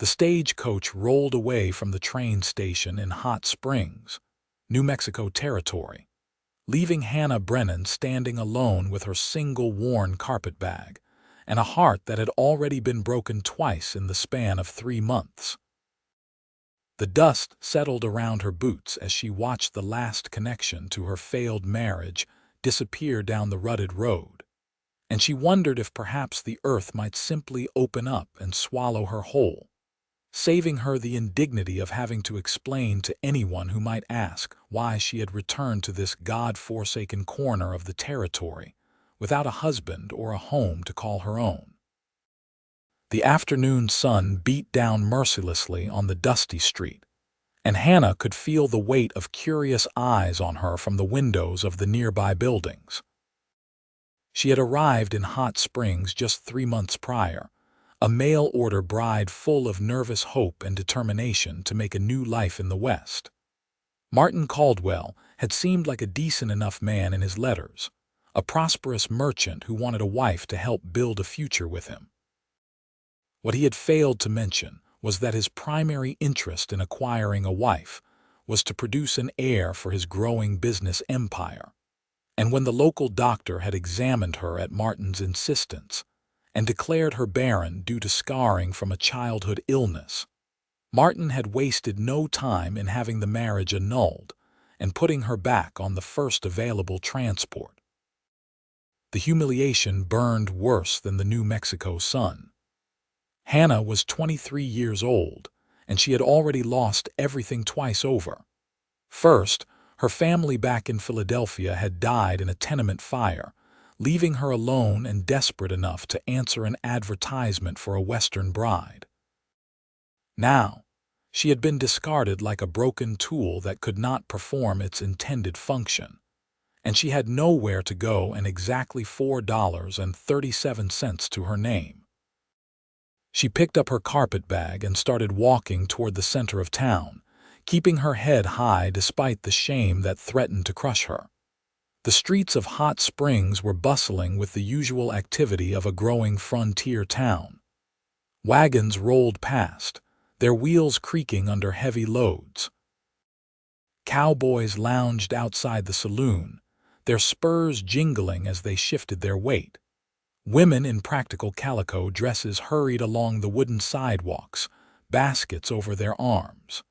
The stagecoach rolled away from the train station in Hot Springs, New Mexico territory, leaving Hannah Brennan standing alone with her single worn carpetbag and a heart that had already been broken twice in the span of 3 months. The dust settled around her boots as she watched the last connection to her failed marriage disappear down the rutted road, and she wondered if perhaps the earth might simply open up and swallow her whole, saving her the indignity of having to explain to anyone who might ask why she had returned to this God-forsaken corner of the territory without a husband or a home to call her own. The afternoon sun beat down mercilessly on the dusty street, and Hannah could feel the weight of curious eyes on her from the windows of the nearby buildings. She had arrived in Hot Springs just 3 months prior, a mail-order bride full of nervous hope and determination to make a new life in the West. Martin Caldwell had seemed like a decent enough man in his letters, a prosperous merchant who wanted a wife to help build a future with him. What he had failed to mention was that his primary interest in acquiring a wife was to produce an heir for his growing business empire. And when the local doctor had examined her at Martin's insistence and declared her barren due to scarring from a childhood illness, Martin had wasted no time in having the marriage annulled and putting her back on the first available transport. The humiliation burned worse than the New Mexico sun. Hannah was 23 years old, and she had already lost everything twice over. First, her family back in Philadelphia had died in a tenement fire, leaving her alone and desperate enough to answer an advertisement for a Western bride. Now, she had been discarded like a broken tool that could not perform its intended function, and she had nowhere to go and exactly $4.37 to her name. She picked up her carpetbag and started walking toward the center of town, keeping her head high despite the shame that threatened to crush her. The streets of Hot Springs were bustling with the usual activity of a growing frontier town. Wagons rolled past, their wheels creaking under heavy loads. Cowboys lounged outside the saloon, their spurs jingling as they shifted their weight. Women in practical calico dresses hurried along the wooden sidewalks, baskets over their arms.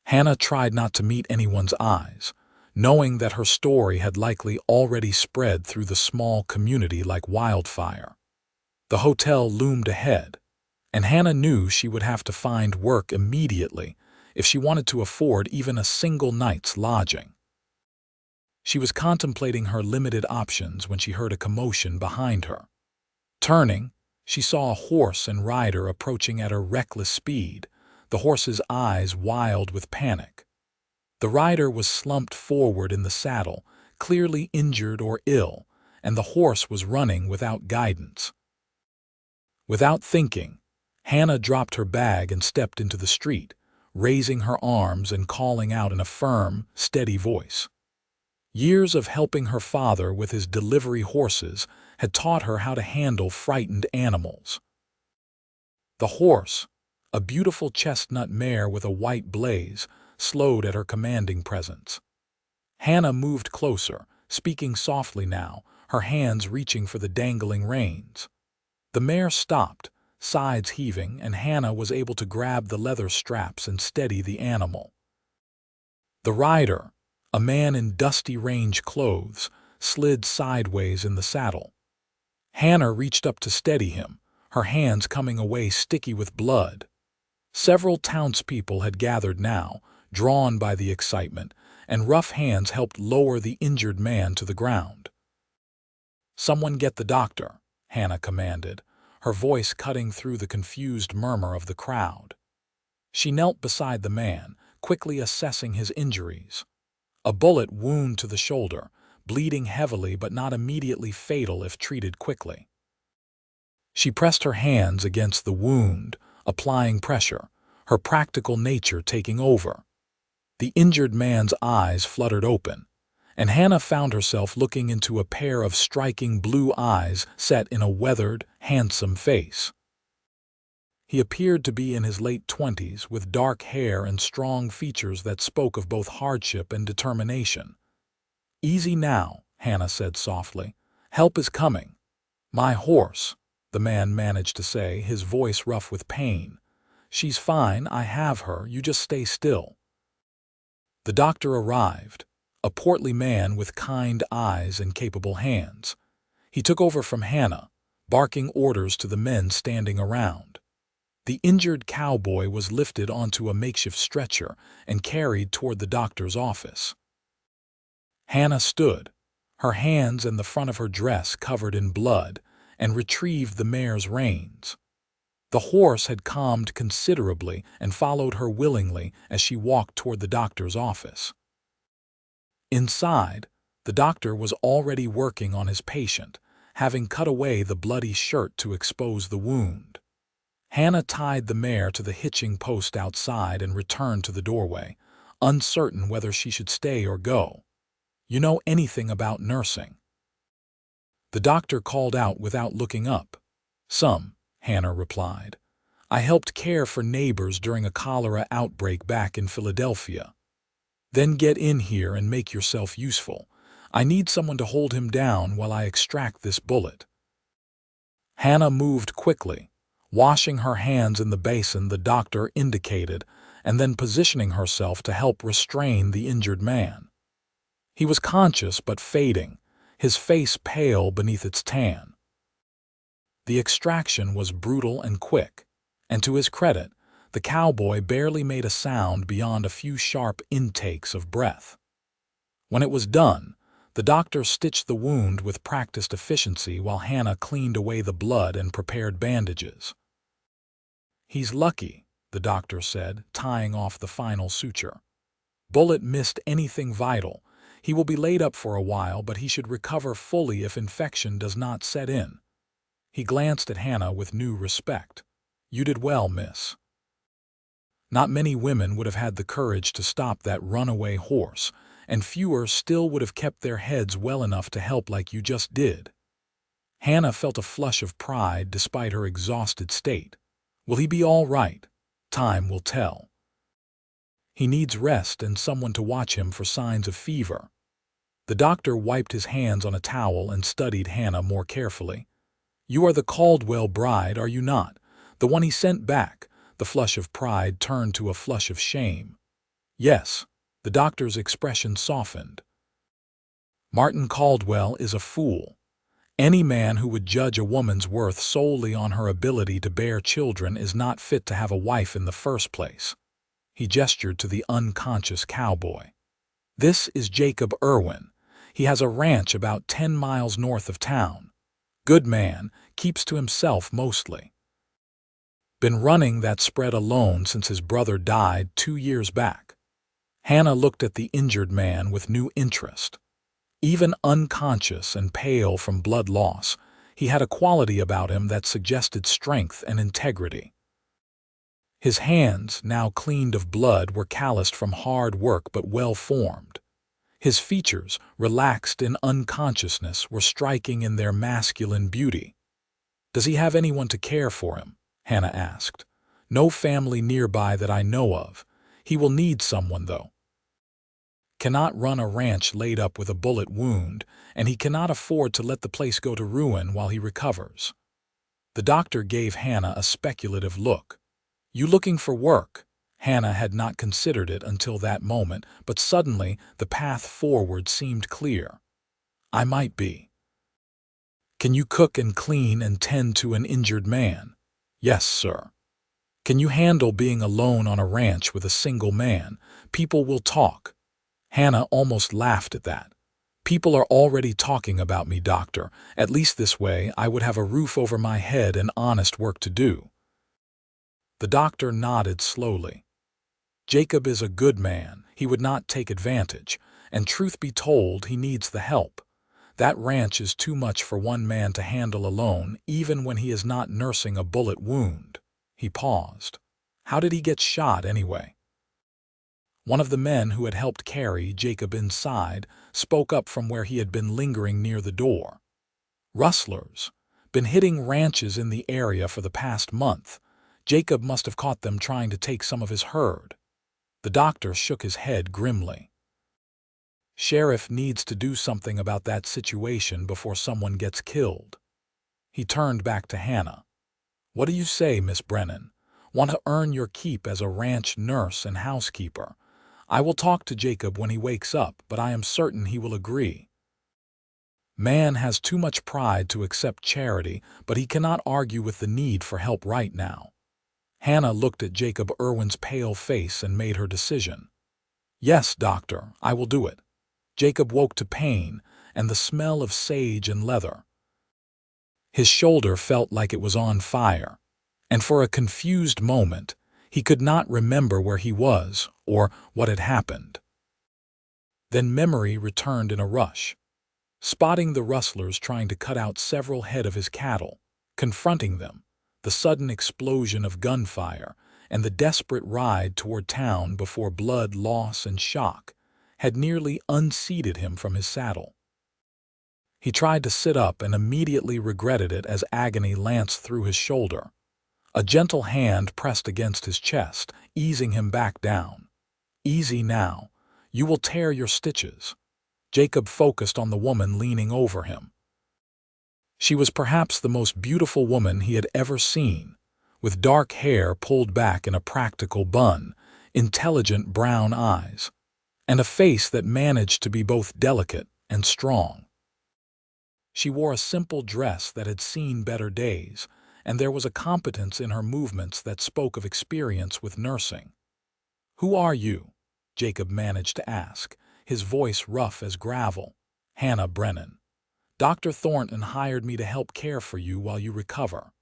Hannah tried not to meet anyone's eyes, knowing that her story had likely already spread through the small community like wildfire. The hotel loomed ahead, and Hannah knew she would have to find work immediately if she wanted to afford even a single night's lodging. She was contemplating her limited options when she heard a commotion behind her. Turning, she saw a horse and rider approaching at a reckless speed, the horse's eyes wild with panic. The rider was slumped forward in the saddle, clearly injured or ill, and the horse was running without guidance. Without thinking, Hannah dropped her bag and stepped into the street, raising her arms and calling out in a firm, steady voice. Years of helping her father with his delivery horses had taught her how to handle frightened animals. The horse, a beautiful chestnut mare with a white blaze, slowed at her commanding presence. Hannah moved closer, speaking softly now, her hands reaching for the dangling reins. The mare stopped, sides heaving, and Hannah was able to grab the leather straps and steady the animal. The rider, a man in dusty range clothes, slid sideways in the saddle. Hannah reached up to steady him, her hands coming away sticky with blood. Several townspeople had gathered now, drawn by the excitement, and rough hands helped lower the injured man to the ground. "Someone get the doctor," Hannah commanded, her voice cutting through the confused murmur of the crowd. She knelt beside the man, quickly assessing his injuries. A bullet wound to the shoulder, bleeding heavily but not immediately fatal if treated quickly. She pressed her hands against the wound, applying pressure, her practical nature taking over. The injured man's eyes fluttered open, and Hannah found herself looking into a pair of striking blue eyes set in a weathered, handsome face. He appeared to be in his late 20s with dark hair and strong features that spoke of both hardship and determination. "Easy now," Hannah said softly. "Help is coming." "My horse," the man managed to say, his voice rough with pain. "She's fine, I have her, you just stay still." The doctor arrived, a portly man with kind eyes and capable hands. He took over from Hannah, barking orders to the men standing around. The injured cowboy was lifted onto a makeshift stretcher and carried toward the doctor's office. Hannah stood, her hands and the front of her dress covered in blood, and retrieved the mare's reins. The horse had calmed considerably and followed her willingly as she walked toward the doctor's office. Inside, the doctor was already working on his patient, having cut away the bloody shirt to expose the wound. Hannah tied the mare to the hitching post outside and returned to the doorway, uncertain whether she should stay or go. "You know anything about nursing?" The doctor called out without looking up. "Some," Hannah replied. "I helped care for neighbors during a cholera outbreak back in Philadelphia." "Then get in here and make yourself useful. I need someone to hold him down while I extract this bullet." Hannah moved quickly, washing her hands in the basin the doctor indicated and then positioning herself to help restrain the injured man. He was conscious but fading, his face pale beneath its tan. The extraction was brutal and quick, and to his credit, the cowboy barely made a sound beyond a few sharp intakes of breath. When it was done, the doctor stitched the wound with practiced efficiency while Hannah cleaned away the blood and prepared bandages. "He's lucky," the doctor said, tying off the final suture. "Bullet missed anything vital. He will be laid up for a while, but he should recover fully if infection does not set in." He glanced at Hannah with new respect. "You did well, miss." Not many women would have had the courage to stop that runaway horse, and fewer still would have kept their heads well enough to help like you just did. Hannah felt a flush of pride despite her exhausted state. Will he be all right? Time will tell. He needs rest and someone to watch him for signs of fever. The doctor wiped his hands on a towel and studied Hannah more carefully. "You are the Caldwell bride, are you not? The one he sent back." The flush of pride turned to a flush of shame. "Yes." The doctor's expression softened. "Martin Caldwell is a fool. Any man who would judge a woman's worth solely on her ability to bear children is not fit to have a wife in the first place." He gestured to the unconscious cowboy. "This is Jacob Irwin. He has a ranch about 10 miles north of town. Good man, keeps to himself mostly. Been running that spread alone since his brother died 2 years back." Hannah looked at the injured man with new interest. Even unconscious and pale from blood loss, he had a quality about him that suggested strength and integrity. His hands, now cleaned of blood, were calloused from hard work but well-formed. His features, relaxed in unconsciousness, were striking in their masculine beauty. "Does he have anyone to care for him?" Hannah asked. "No family nearby that I know of. He will need someone, though. Cannot run a ranch laid up with a bullet wound, and he cannot afford to let the place go to ruin while he recovers." The doctor gave Hannah a speculative look. "You looking for work?" Hannah had not considered it until that moment, but suddenly the path forward seemed clear. "I might be." "Can you cook and clean and tend to an injured man?" "Yes, sir." "Can you handle being alone on a ranch with a single man? People will talk." Hannah almost laughed at that. "People are already talking about me, doctor. At least this way I would have a roof over my head and honest work to do." The doctor nodded slowly. "Jacob is a good man. He would not take advantage, and truth be told, he needs the help. That ranch is too much for one man to handle alone, even when he is not nursing a bullet wound." He paused. "How did he get shot, anyway?" One of the men who had helped carry Jacob inside spoke up from where he had been lingering near the door. "Rustlers. Been hitting ranches in the area for the past month. Jacob must have caught them trying to take some of his herd. The doctor shook his head grimly. Sheriff needs to do something about that situation before someone gets killed. He turned back to Hannah. What do you say, Miss Brennan? Want to earn your keep as a ranch nurse and housekeeper? I will talk to Jacob when he wakes up, but I am certain he will agree. Man has too much pride to accept charity, but he cannot argue with the need for help right now. Hannah looked at Jacob Irwin's pale face and made her decision. Yes, doctor, I will do it. Jacob woke to pain and the smell of sage and leather. His shoulder felt like it was on fire, and for a confused moment, he could not remember where he was or what had happened. Then memory returned in a rush. Spotting the rustlers trying to cut out several head of his cattle, confronting them, the sudden explosion of gunfire, and the desperate ride toward town before blood, loss, and shock had nearly unseated him from his saddle. He tried to sit up and immediately regretted it as agony lanced through his shoulder. A gentle hand pressed against his chest, easing him back down. Easy now. You will tear your stitches. Jacob focused on the woman leaning over him. She was perhaps the most beautiful woman he had ever seen, with dark hair pulled back in a practical bun, intelligent brown eyes, and a face that managed to be both delicate and strong. She wore a simple dress that had seen better days, and there was a competence in her movements that spoke of experience with nursing. "Who are you?" Jacob managed to ask, his voice rough as gravel. "Hannah Brennan. Dr. Thornton hired me to help care for you while you recover."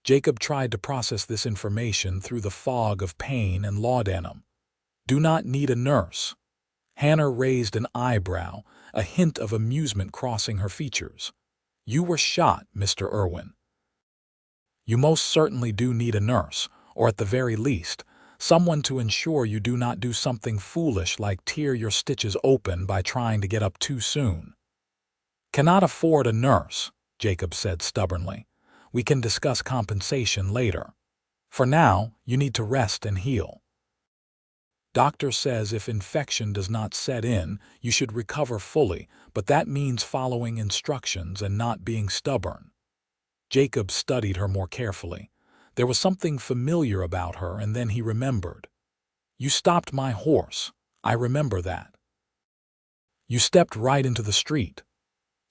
Jacob tried to process this information through the fog of pain and laudanum. "Do not need a nurse." Hannah raised an eyebrow, a hint of amusement crossing her features. "You were shot, Mr. Irwin. You most certainly do need a nurse, or at the very least, someone to ensure you do not do something foolish like tear your stitches open by trying to get up too soon." "Cannot afford a nurse," Jacob said stubbornly. "We can discuss compensation later. For now, you need to rest and heal. Doctor says if infection does not set in, you should recover fully, but that means following instructions and not being stubborn." Jacob studied her more carefully. There was something familiar about her, and then he remembered. "You stopped my horse. I remember that. You stepped right into the street.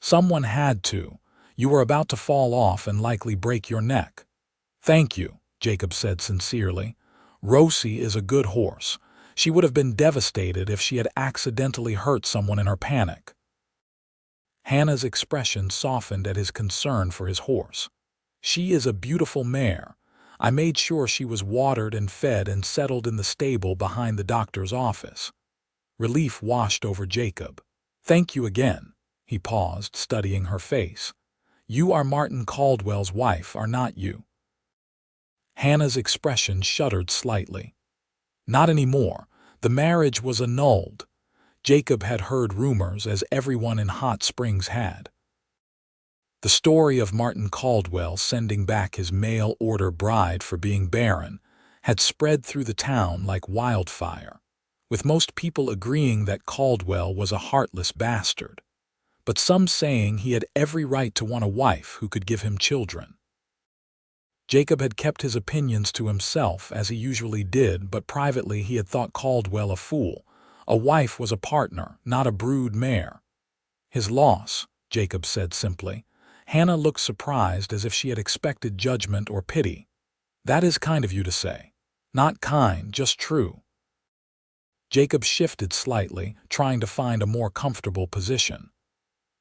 Someone had to. You were about to fall off and likely break your neck." "Thank you," Jacob said sincerely. "Rosie is a good horse. She would have been devastated if she had accidentally hurt someone in her panic." Hannah's expression softened at his concern for his horse. "She is a beautiful mare. I made sure she was watered and fed and settled in the stable behind the doctor's office." Relief washed over Jacob. "Thank you again." He paused, studying her face. "You are Martin Caldwell's wife, are not you?" Hannah's expression shuddered slightly. "Not anymore. The marriage was annulled." Jacob had heard rumors, as everyone in Hot Springs had. The story of Martin Caldwell sending back his mail-order bride for being barren had spread through the town like wildfire, with most people agreeing that Caldwell was a heartless bastard, but some saying he had every right to want a wife who could give him children. Jacob had kept his opinions to himself, as he usually did, but privately he had thought Caldwell a fool. A wife was a partner, not a brood mare. "His loss," Jacob said simply. Hannah looked surprised, as if she had expected judgment or pity. "That is kind of you to say." "Not kind, just true." Jacob shifted slightly, trying to find a more comfortable position.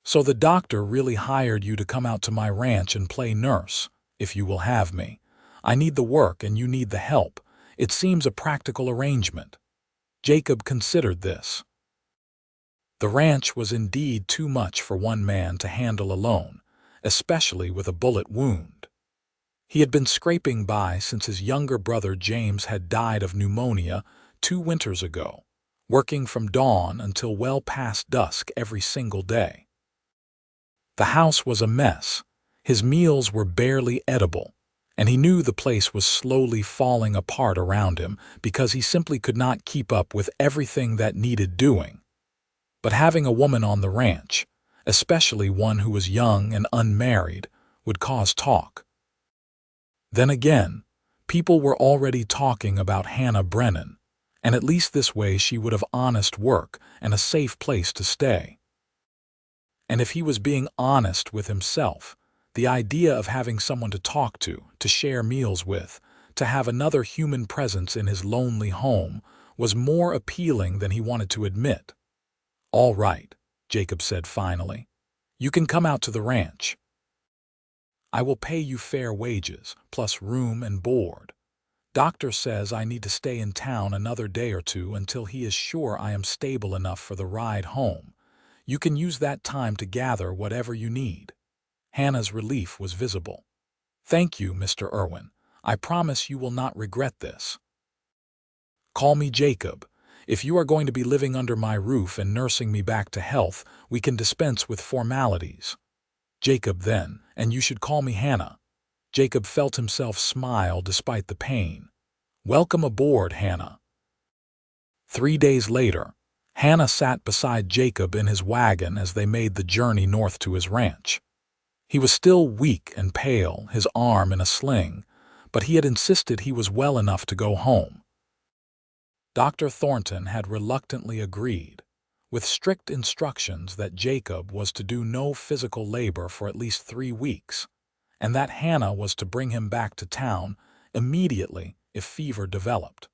"So the doctor really hired you to come out to my ranch and play nurse, if you will have me. I need the work and you need the help. It seems a practical arrangement." Jacob considered this. The ranch was indeed too much for one man to handle alone, especially with a bullet wound. He had been scraping by since his younger brother James had died of pneumonia 2 winters ago, working from dawn until well past dusk every single day. The house was a mess. His meals were barely edible, and he knew the place was slowly falling apart around him because he simply could not keep up with everything that needed doing. But having a woman on the ranch, especially one who was young and unmarried, would cause talk. Then again, people were already talking about Hannah Brennan, and at least this way she would have honest work and a safe place to stay. And if he was being honest with himself, the idea of having someone to talk to share meals with, to have another human presence in his lonely home was more appealing than he wanted to admit. "All right," Jacob said finally. "You can come out to the ranch. I will pay you fair wages, plus room and board. Doctor says I need to stay in town another day or two until he is sure I am stable enough for the ride home. You can use that time to gather whatever you need." Hannah's relief was visible. "Thank you, Mr. Irwin. I promise you will not regret this." "Call me Jacob. If you are going to be living under my roof and nursing me back to health, we can dispense with formalities." "Jacob then, and you should call me Hannah." Jacob felt himself smile despite the pain. "Welcome aboard, Hannah." 3 days later, Hannah sat beside Jacob in his wagon as they made the journey north to his ranch. He was still weak and pale, his arm in a sling, but he had insisted he was well enough to go home. Dr. Thornton had reluctantly agreed, with strict instructions that Jacob was to do no physical labor for at least 3 weeks, and that Hannah was to bring him back to town immediately if fever developed.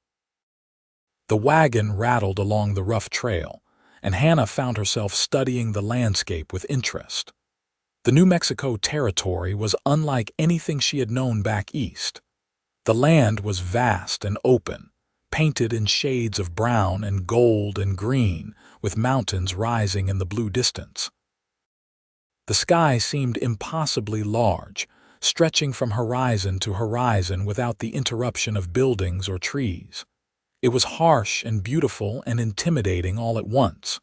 The wagon rattled along the rough trail, and Hannah found herself studying the landscape with interest. The New Mexico territory was unlike anything she had known back east. The land was vast and open, painted in shades of brown and gold and green, with mountains rising in the blue distance. The sky seemed impossibly large, stretching from horizon to horizon without the interruption of buildings or trees. It was harsh and beautiful and intimidating all at once.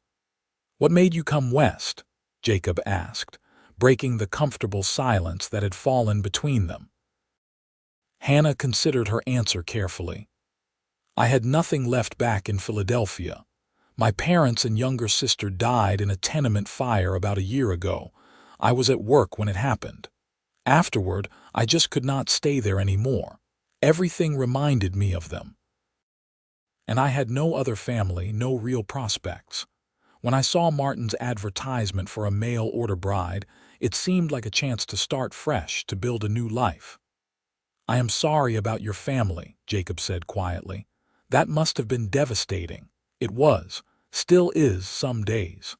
"What made you come west?" Jacob asked, breaking the comfortable silence that had fallen between them. Hannah considered her answer carefully. "I had nothing left back in Philadelphia. My parents and younger sister died in a tenement fire about a year ago. I was at work when it happened. Afterward, I just could not stay there anymore. Everything reminded me of them. And I had no other family, no real prospects. When I saw Martin's advertisement for a mail-order bride, it seemed like a chance to start fresh, to build a new life." "I am sorry about your family," Jacob said quietly. "That must have been devastating." "It was. Still is some days."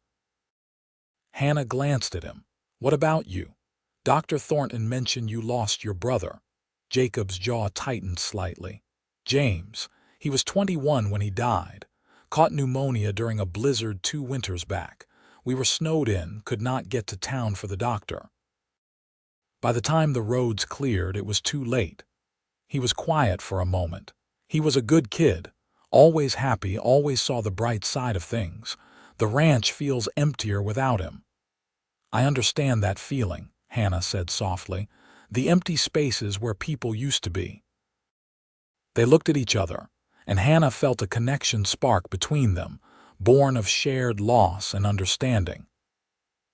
Hannah glanced at him. "What about you? Dr. Thornton mentioned you lost your brother." Jacob's jaw tightened slightly. "James. He was 21 when he died. Caught pneumonia during a blizzard 2 winters back. We were snowed in, could not get to town for the doctor. By the time the roads cleared, it was too late." He was quiet for a moment. "He was a good kid. Always happy, always saw the bright side of things. The ranch feels emptier without him." "I understand that feeling," Hannah said softly. "The empty spaces where people used to be." They looked at each other, and Hannah felt a connection spark between them, born of shared loss and understanding.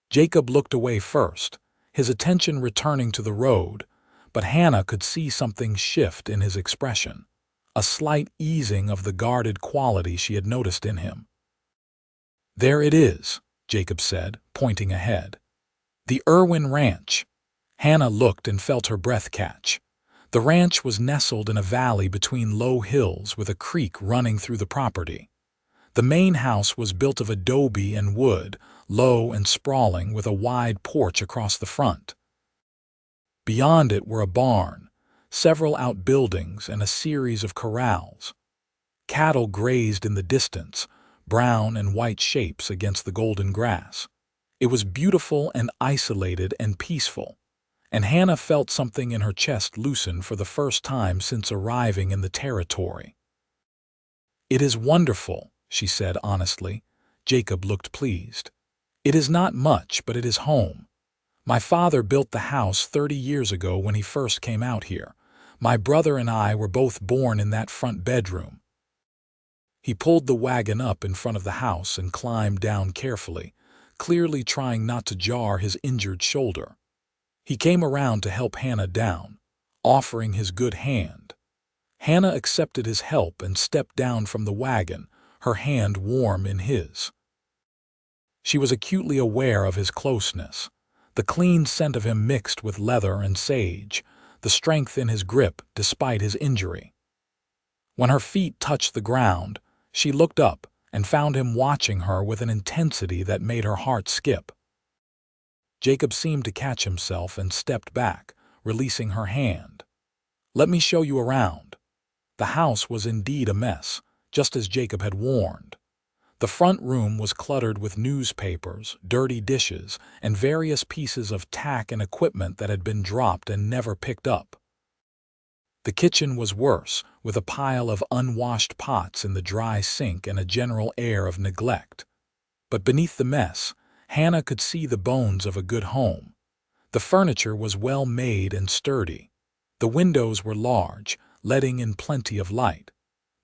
Jacob looked away first, his attention returning to the road, but Hannah could see something shift in his expression, a slight easing of the guarded quality she had noticed in him. "There it is," Jacob said, pointing ahead. "The Irwin Ranch." Hannah looked and felt her breath catch. The ranch was nestled in a valley between low hills with a creek running through the property. The main house was built of adobe and wood, low and sprawling with a wide porch across the front. Beyond it were a barn, several outbuildings, and a series of corrals. Cattle grazed in the distance, brown and white shapes against the golden grass. It was beautiful and isolated and peaceful, and Hannah felt something in her chest loosen for the first time since arriving in the territory. "It is wonderful," she said honestly. Jacob looked pleased. "It is not much, but it is home. My father built the house 30 years ago when he first came out here, My brother and I were both born in that front bedroom." He pulled the wagon up in front of the house and climbed down carefully, clearly trying not to jar his injured shoulder. He came around to help Hannah down, offering his good hand. Hannah accepted his help and stepped down from the wagon, her hand warm in his. She was acutely aware of his closeness, the clean scent of him mixed with leather and sage, the strength in his grip despite his injury. When her feet touched the ground, she looked up and found him watching her with an intensity that made her heart skip. Jacob seemed to catch himself and stepped back, releasing her hand. "Let me show you around." The house was indeed a mess, just as Jacob had warned. The front room was cluttered with newspapers, dirty dishes, and various pieces of tack and equipment that had been dropped and never picked up. The kitchen was worse, with a pile of unwashed pots in the dry sink and a general air of neglect. But beneath the mess, Hannah could see the bones of a good home. The furniture was well made and sturdy. The windows were large, letting in plenty of light.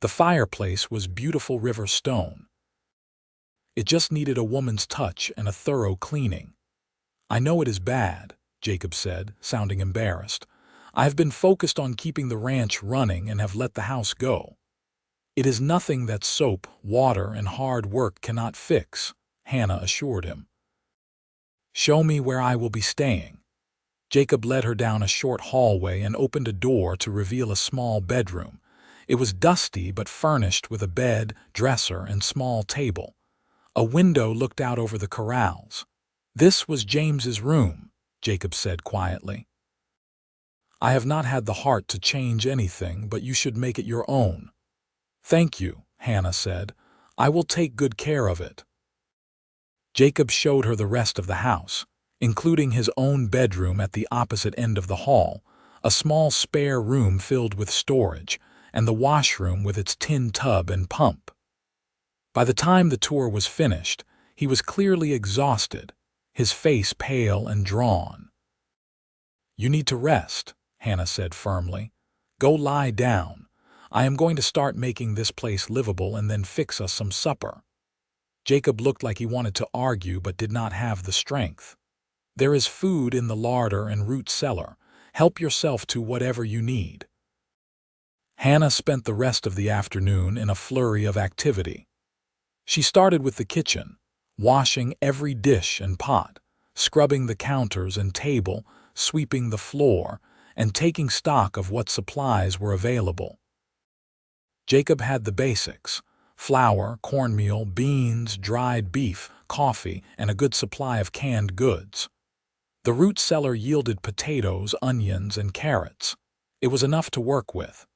The fireplace was beautiful river stone. It just needed a woman's touch and a thorough cleaning. "I know it is bad," Jacob said, sounding embarrassed. "I have been focused on keeping the ranch running and have let the house go." "It is nothing that soap, water, and hard work cannot fix," Hannah assured him. "Show me where I will be staying." Jacob led her down a short hallway and opened a door to reveal a small bedroom. It was dusty but furnished with a bed, dresser, and small table. A window looked out over the corrals. "This was James's room," Jacob said quietly. "I have not had the heart to change anything, but you should make it your own." "Thank you," Hannah said. "I will take good care of it." Jacob showed her the rest of the house, including his own bedroom at the opposite end of the hall, a small spare room filled with storage, and the washroom with its tin tub and pump. By the time the tour was finished, he was clearly exhausted, his face pale and drawn. "You need to rest," Hannah said firmly. "Go lie down. I am going to start making this place livable and then fix us some supper." Jacob looked like he wanted to argue but did not have the strength. "There is food in the larder and root cellar. Help yourself to whatever you need." Hannah spent the rest of the afternoon in a flurry of activity. She started with the kitchen, washing every dish and pot, scrubbing the counters and table, sweeping the floor, and taking stock of what supplies were available. Jacob had the basics: flour, cornmeal, beans, dried beef, coffee, and a good supply of canned goods. The root cellar yielded potatoes, onions, and carrots. It was enough to work with.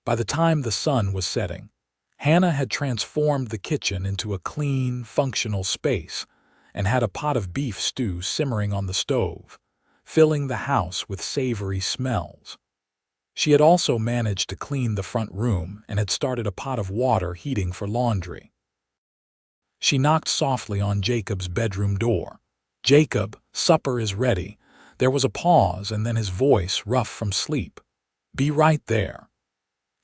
By the time the sun was setting, Hannah had transformed the kitchen into a clean, functional space and had a pot of beef stew simmering on the stove, filling the house with savory smells. She had also managed to clean the front room and had started a pot of water heating for laundry. She knocked softly on Jacob's bedroom door. "Jacob, supper is ready." There was a pause and then his voice, rough from sleep. "Be right there."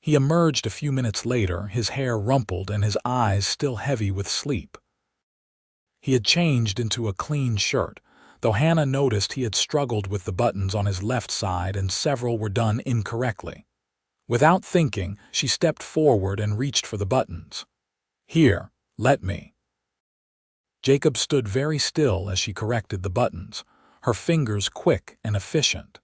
He emerged a few minutes later, his hair rumpled and his eyes still heavy with sleep. He had changed into a clean shirt, though Hannah noticed he had struggled with the buttons on his left side and several were done incorrectly. Without thinking, she stepped forward and reached for the buttons. "Here, let me." Jacob stood very still as she corrected the buttons, her fingers quick and efficient.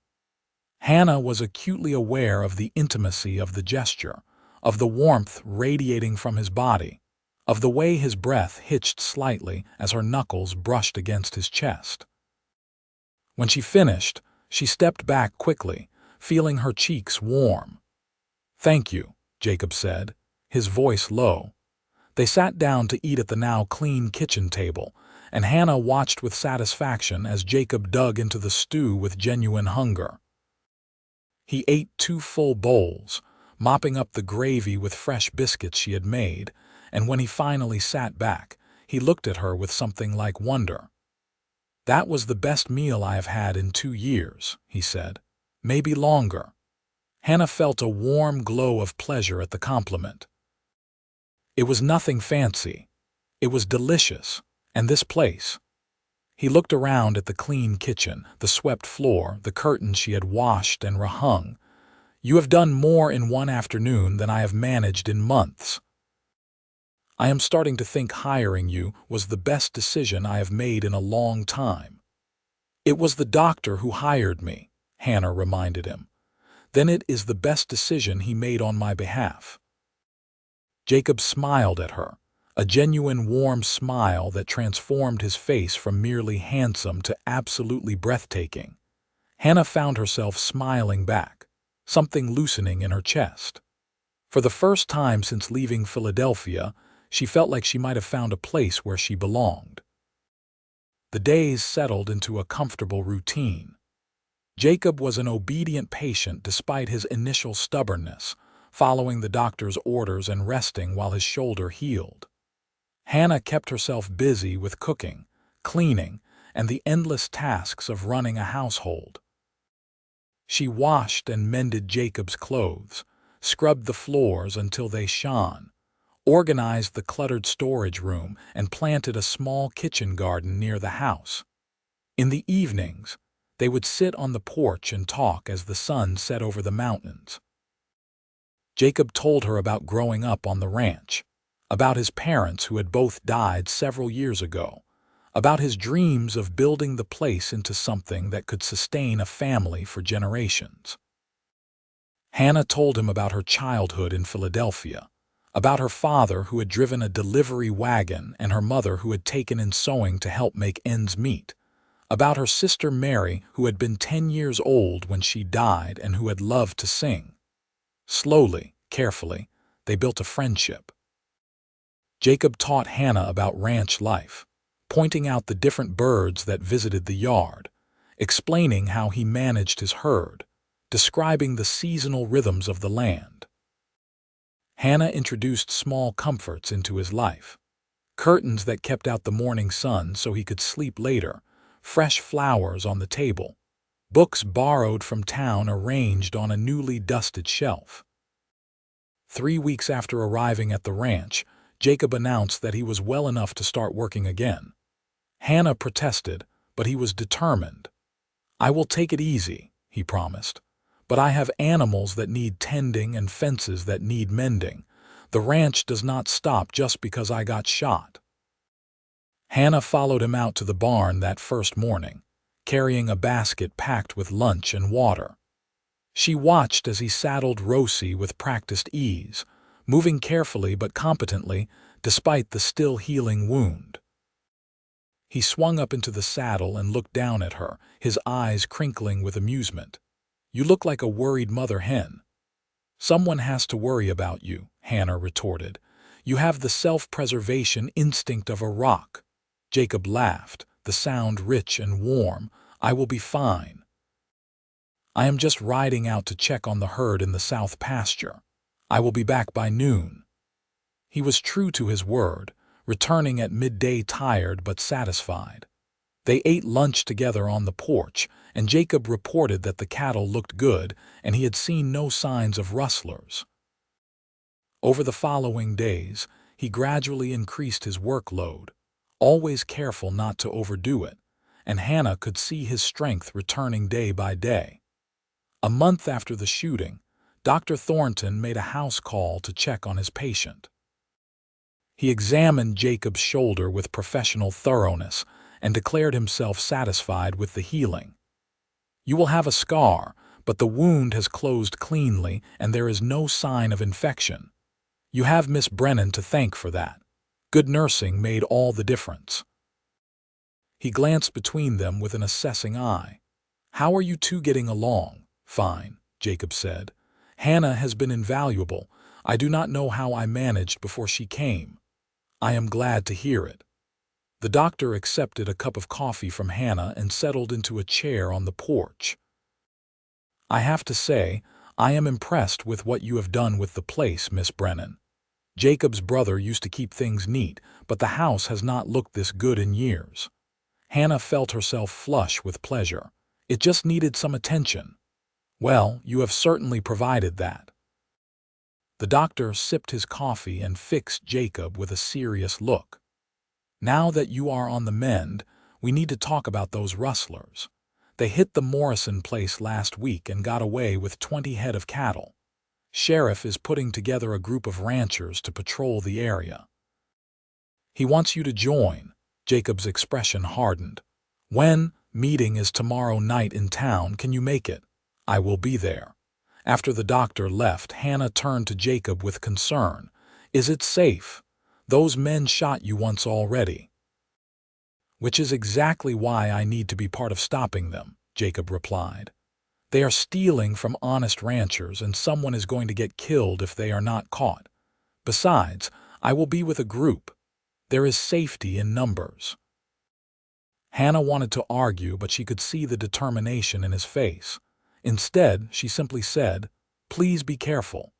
Hannah was acutely aware of the intimacy of the gesture, of the warmth radiating from his body, of the way his breath hitched slightly as her knuckles brushed against his chest. When she finished, she stepped back quickly, feeling her cheeks warm. "Thank you," Jacob said, his voice low. They sat down to eat at the now clean kitchen table, and Hannah watched with satisfaction as Jacob dug into the stew with genuine hunger. He ate 2 full bowls, mopping up the gravy with fresh biscuits she had made, and when he finally sat back, he looked at her with something like wonder. "That was the best meal I have had in 2 years," he said. "Maybe longer." Hannah felt a warm glow of pleasure at the compliment. It was nothing fancy. It was delicious. And this place. He looked around at the clean kitchen, the swept floor, the curtains she had washed and rehung. You have done more in one afternoon than I have managed in months. I am starting to think hiring you was the best decision I have made in a long time. It was the doctor who hired me, Hannah reminded him. Then it is the best decision he made on my behalf. Jacob smiled at her, a genuine warm smile that transformed his face from merely handsome to absolutely breathtaking. Hannah found herself smiling back, something loosening in her chest. For the first time since leaving Philadelphia, she felt like she might have found a place where she belonged. The days settled into a comfortable routine. Jacob was an obedient patient despite his initial stubbornness, following the doctor's orders and resting while his shoulder healed. Hannah kept herself busy with cooking, cleaning, and the endless tasks of running a household. She washed and mended Jacob's clothes, scrubbed the floors until they shone, organized the cluttered storage room, and planted a small kitchen garden near the house. In the evenings, they would sit on the porch and talk as the sun set over the mountains. Jacob told her about growing up on the ranch, about his parents who had both died several years ago, about his dreams of building the place into something that could sustain a family for generations. Hannah told him about her childhood in Philadelphia, about her father who had driven a delivery wagon and her mother who had taken in sewing to help make ends meet, about her sister Mary who had been 10 years old when she died and who had loved to sing. Slowly, carefully, they built a friendship. Jacob taught Hannah about ranch life, pointing out the different birds that visited the yard, explaining how he managed his herd, describing the seasonal rhythms of the land. Hannah introduced small comforts into his life. Curtains that kept out the morning sun so he could sleep later, fresh flowers on the table, books borrowed from town arranged on a newly dusted shelf. 3 weeks after arriving at the ranch, Jacob announced that he was well enough to start working again. Hannah protested, but he was determined. I will take it easy, he promised. But I have animals that need tending and fences that need mending. The ranch does not stop just because I got shot. Hannah followed him out to the barn that first morning, carrying a basket packed with lunch and water. She watched as he saddled Rosie with practiced ease, moving carefully but competently despite the still healing wound. He swung up into the saddle and looked down at her, his eyes crinkling with amusement. You look like a worried mother hen. Someone has to worry about you, Hannah retorted. You have the self-preservation instinct of a rock. Jacob laughed, the sound rich and warm. I will be fine. I am just riding out to check on the herd in the south pasture. I will be back by noon. He was true to his word, returning at midday tired but satisfied. They ate lunch together on the porch, and Jacob reported that the cattle looked good and he had seen no signs of rustlers. Over the following days, he gradually increased his workload, always careful not to overdo it, and Hannah could see his strength returning day by day. A month after the shooting, Dr. Thornton made a house call to check on his patient. He examined Jacob's shoulder with professional thoroughness and declared himself satisfied with the healing. You will have a scar, but the wound has closed cleanly and there is no sign of infection. You have Miss Brennan to thank for that. Good nursing made all the difference. He glanced between them with an assessing eye. How are you two getting along? Fine, Jacob said. Hannah has been invaluable. I do not know how I managed before she came. I am glad to hear it. The doctor accepted a cup of coffee from Hannah and settled into a chair on the porch. I have to say, I am impressed with what you have done with the place, Miss Brennan. Jacob's brother used to keep things neat, but the house has not looked this good in years. Hannah felt herself flush with pleasure. It just needed some attention. Well, you have certainly provided that. The doctor sipped his coffee and fixed Jacob with a serious look. Now that you are on the mend, we need to talk about those rustlers. They hit the Morrison place last week and got away with 20 head of cattle. Sheriff is putting together a group of ranchers to patrol the area. He wants you to join. Jacob's expression hardened. When? Meeting is tomorrow night in town. Can you make it? I will be there. After the doctor left, Hannah turned to Jacob with concern. Is it safe? Those men shot you once already. Which is exactly why I need to be part of stopping them, Jacob replied. They are stealing from honest ranchers, and someone is going to get killed if they are not caught. Besides, I will be with a group. There is safety in numbers. Hannah wanted to argue, but she could see the determination in his face. Instead, she simply said, Please be careful.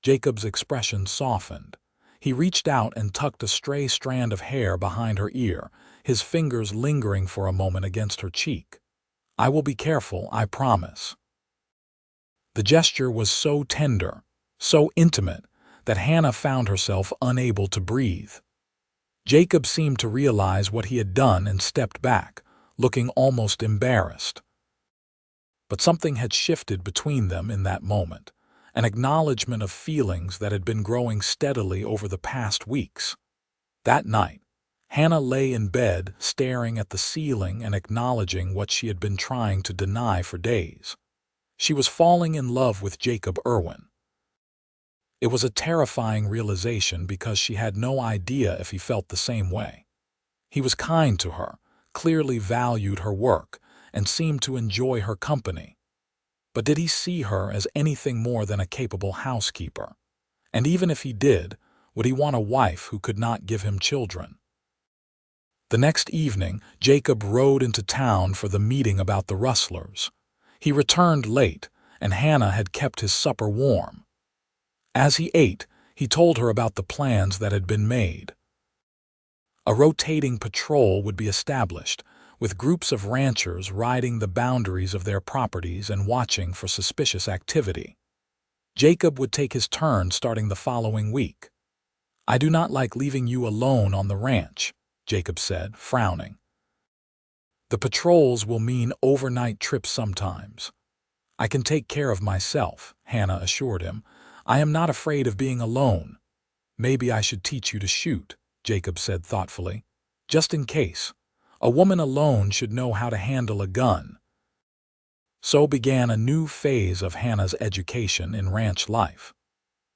Jacob's expression softened. He reached out and tucked a stray strand of hair behind her ear, his fingers lingering for a moment against her cheek. I will be careful, I promise. The gesture was so tender, so intimate, that Hannah found herself unable to breathe. Jacob seemed to realize what he had done and stepped back, looking almost embarrassed. But something had shifted between them in that moment, an acknowledgement of feelings that had been growing steadily over the past weeks. That night, Hannah lay in bed, staring at the ceiling and acknowledging what she had been trying to deny for days. She was falling in love with Jacob Irwin. It was a terrifying realization because she had no idea if he felt the same way. He was kind to her, clearly valued her work, and seemed to enjoy her company. But did he see her as anything more than a capable housekeeper? And even if he did, would he want a wife who could not give him children? The next evening, Jacob rode into town for the meeting about the rustlers. He returned late, and Hannah had kept his supper warm. As he ate, he told her about the plans that had been made. A rotating patrol would be established, with groups of ranchers riding the boundaries of their properties and watching for suspicious activity. Jacob would take his turn starting the following week. I do not like leaving you alone on the ranch, Jacob said, frowning. The patrols will mean overnight trips sometimes. I can take care of myself, Hannah assured him. I am not afraid of being alone. Maybe I should teach you to shoot, Jacob said thoughtfully. Just in case. A woman alone should know how to handle a gun. So began a new phase of Hannah's education in ranch life.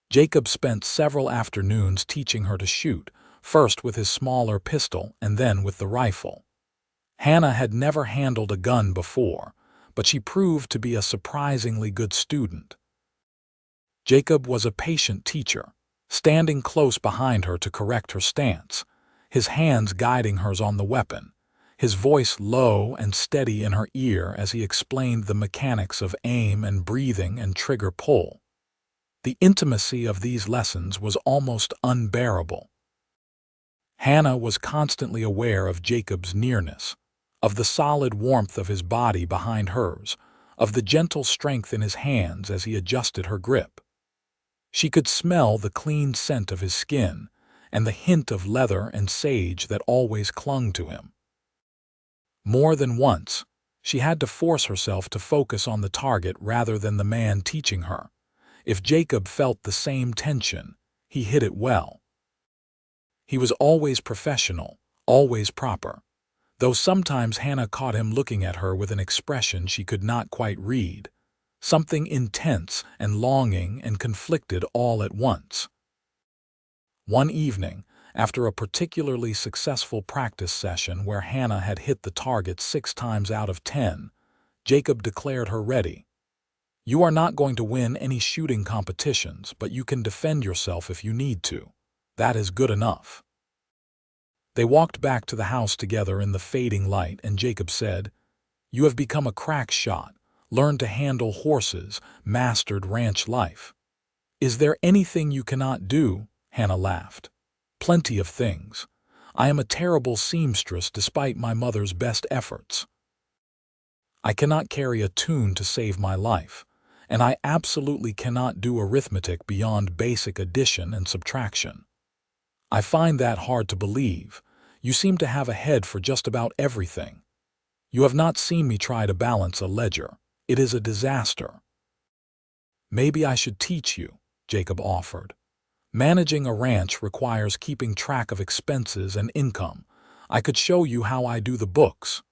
Jacob spent several afternoons teaching her to shoot, first with his smaller pistol and then with the rifle. Hannah had never handled a gun before, but she proved to be a surprisingly good student. Jacob was a patient teacher, standing close behind her to correct her stance, his hands guiding hers on the weapon, his voice low and steady in her ear as he explained the mechanics of aim and breathing and trigger pull. The intimacy of these lessons was almost unbearable. Hannah was constantly aware of Jacob's nearness, of the solid warmth of his body behind hers, of the gentle strength in his hands as he adjusted her grip. She could smell the clean scent of his skin and the hint of leather and sage that always clung to him. More than once, she had to force herself to focus on the target rather than the man teaching her. If Jacob felt the same tension, he hid it well. He was always professional, always proper, though sometimes Hannah caught him looking at her with an expression she could not quite read, something intense and longing and conflicted all at once. One evening, after a particularly successful practice session where Hannah had hit the target 6 times out of 10, Jacob declared her ready. You are not going to win any shooting competitions, but you can defend yourself if you need to. That is good enough. They walked back to the house together in the fading light, and Jacob said, You have become a crack shot, learned to handle horses, mastered ranch life. Is there anything you cannot do? Hannah laughed. Plenty of things. I am a terrible seamstress despite my mother's best efforts. I cannot carry a tune to save my life, and I absolutely cannot do arithmetic beyond basic addition and subtraction. I find that hard to believe. You seem to have a head for just about everything. You have not seen me try to balance a ledger. It is a disaster. Maybe I should teach you, Jacob offered. Managing a ranch requires keeping track of expenses and income. I could show you how I do the books.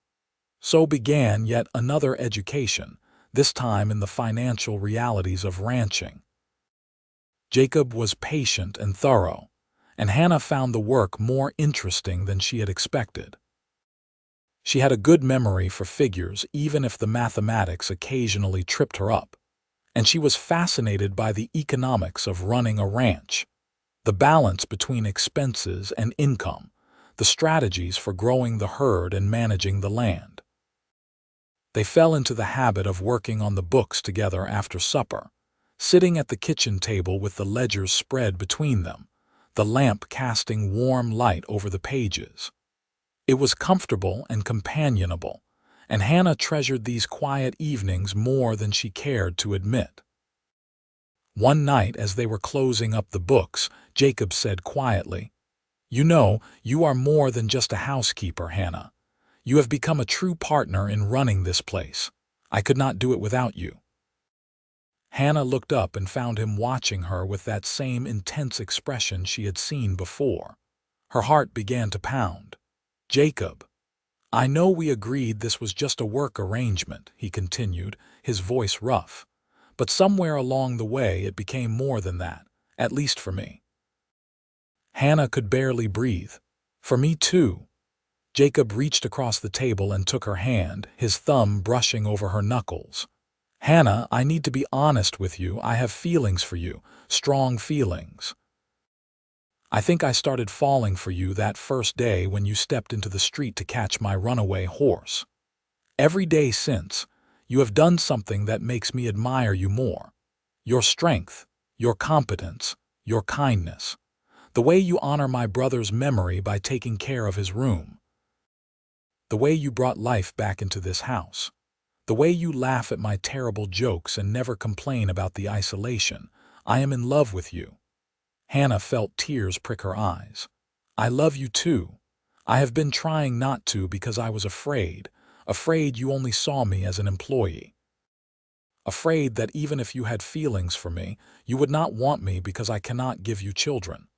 So began yet another education, this time in the financial realities of ranching. Jacob was patient and thorough, and Hannah found the work more interesting than she had expected. She had a good memory for figures, even if the mathematics occasionally tripped her up, and she was fascinated by the economics of running a ranch, the balance between expenses and income, the strategies for growing the herd and managing the land. They fell into the habit of working on the books together after supper, sitting at the kitchen table with the ledgers spread between them, the lamp casting warm light over the pages. It was comfortable and companionable, and Hannah treasured these quiet evenings more than she cared to admit. One night, as they were closing up the books, Jacob said quietly, "You know, you are more than just a housekeeper, Hannah. You have become a true partner in running this place. I could not do it without you." Hannah looked up and found him watching her with that same intense expression she had seen before. Her heart began to pound. "Jacob, I know we agreed this was just a work arrangement," he continued, his voice rough. "But somewhere along the way it became more than that, at least for me." Hannah could barely breathe. "For me too." Jacob reached across the table and took her hand, his thumb brushing over her knuckles. "Hannah, I need to be honest with you. I have feelings for you, strong feelings. I think I started falling for you that first day when you stepped into the street to catch my runaway horse. Every day since, you have done something that makes me admire you more. Your strength, your competence, your kindness. The way you honor my brother's memory by taking care of his room. The way you brought life back into this house. The way you laugh at my terrible jokes and never complain about the isolation. I am in love with you." Hannah felt tears prick her eyes. "I love you too. I have been trying not to because I was afraid you only saw me as an employee. Afraid that even if you had feelings for me, you would not want me because I cannot give you children."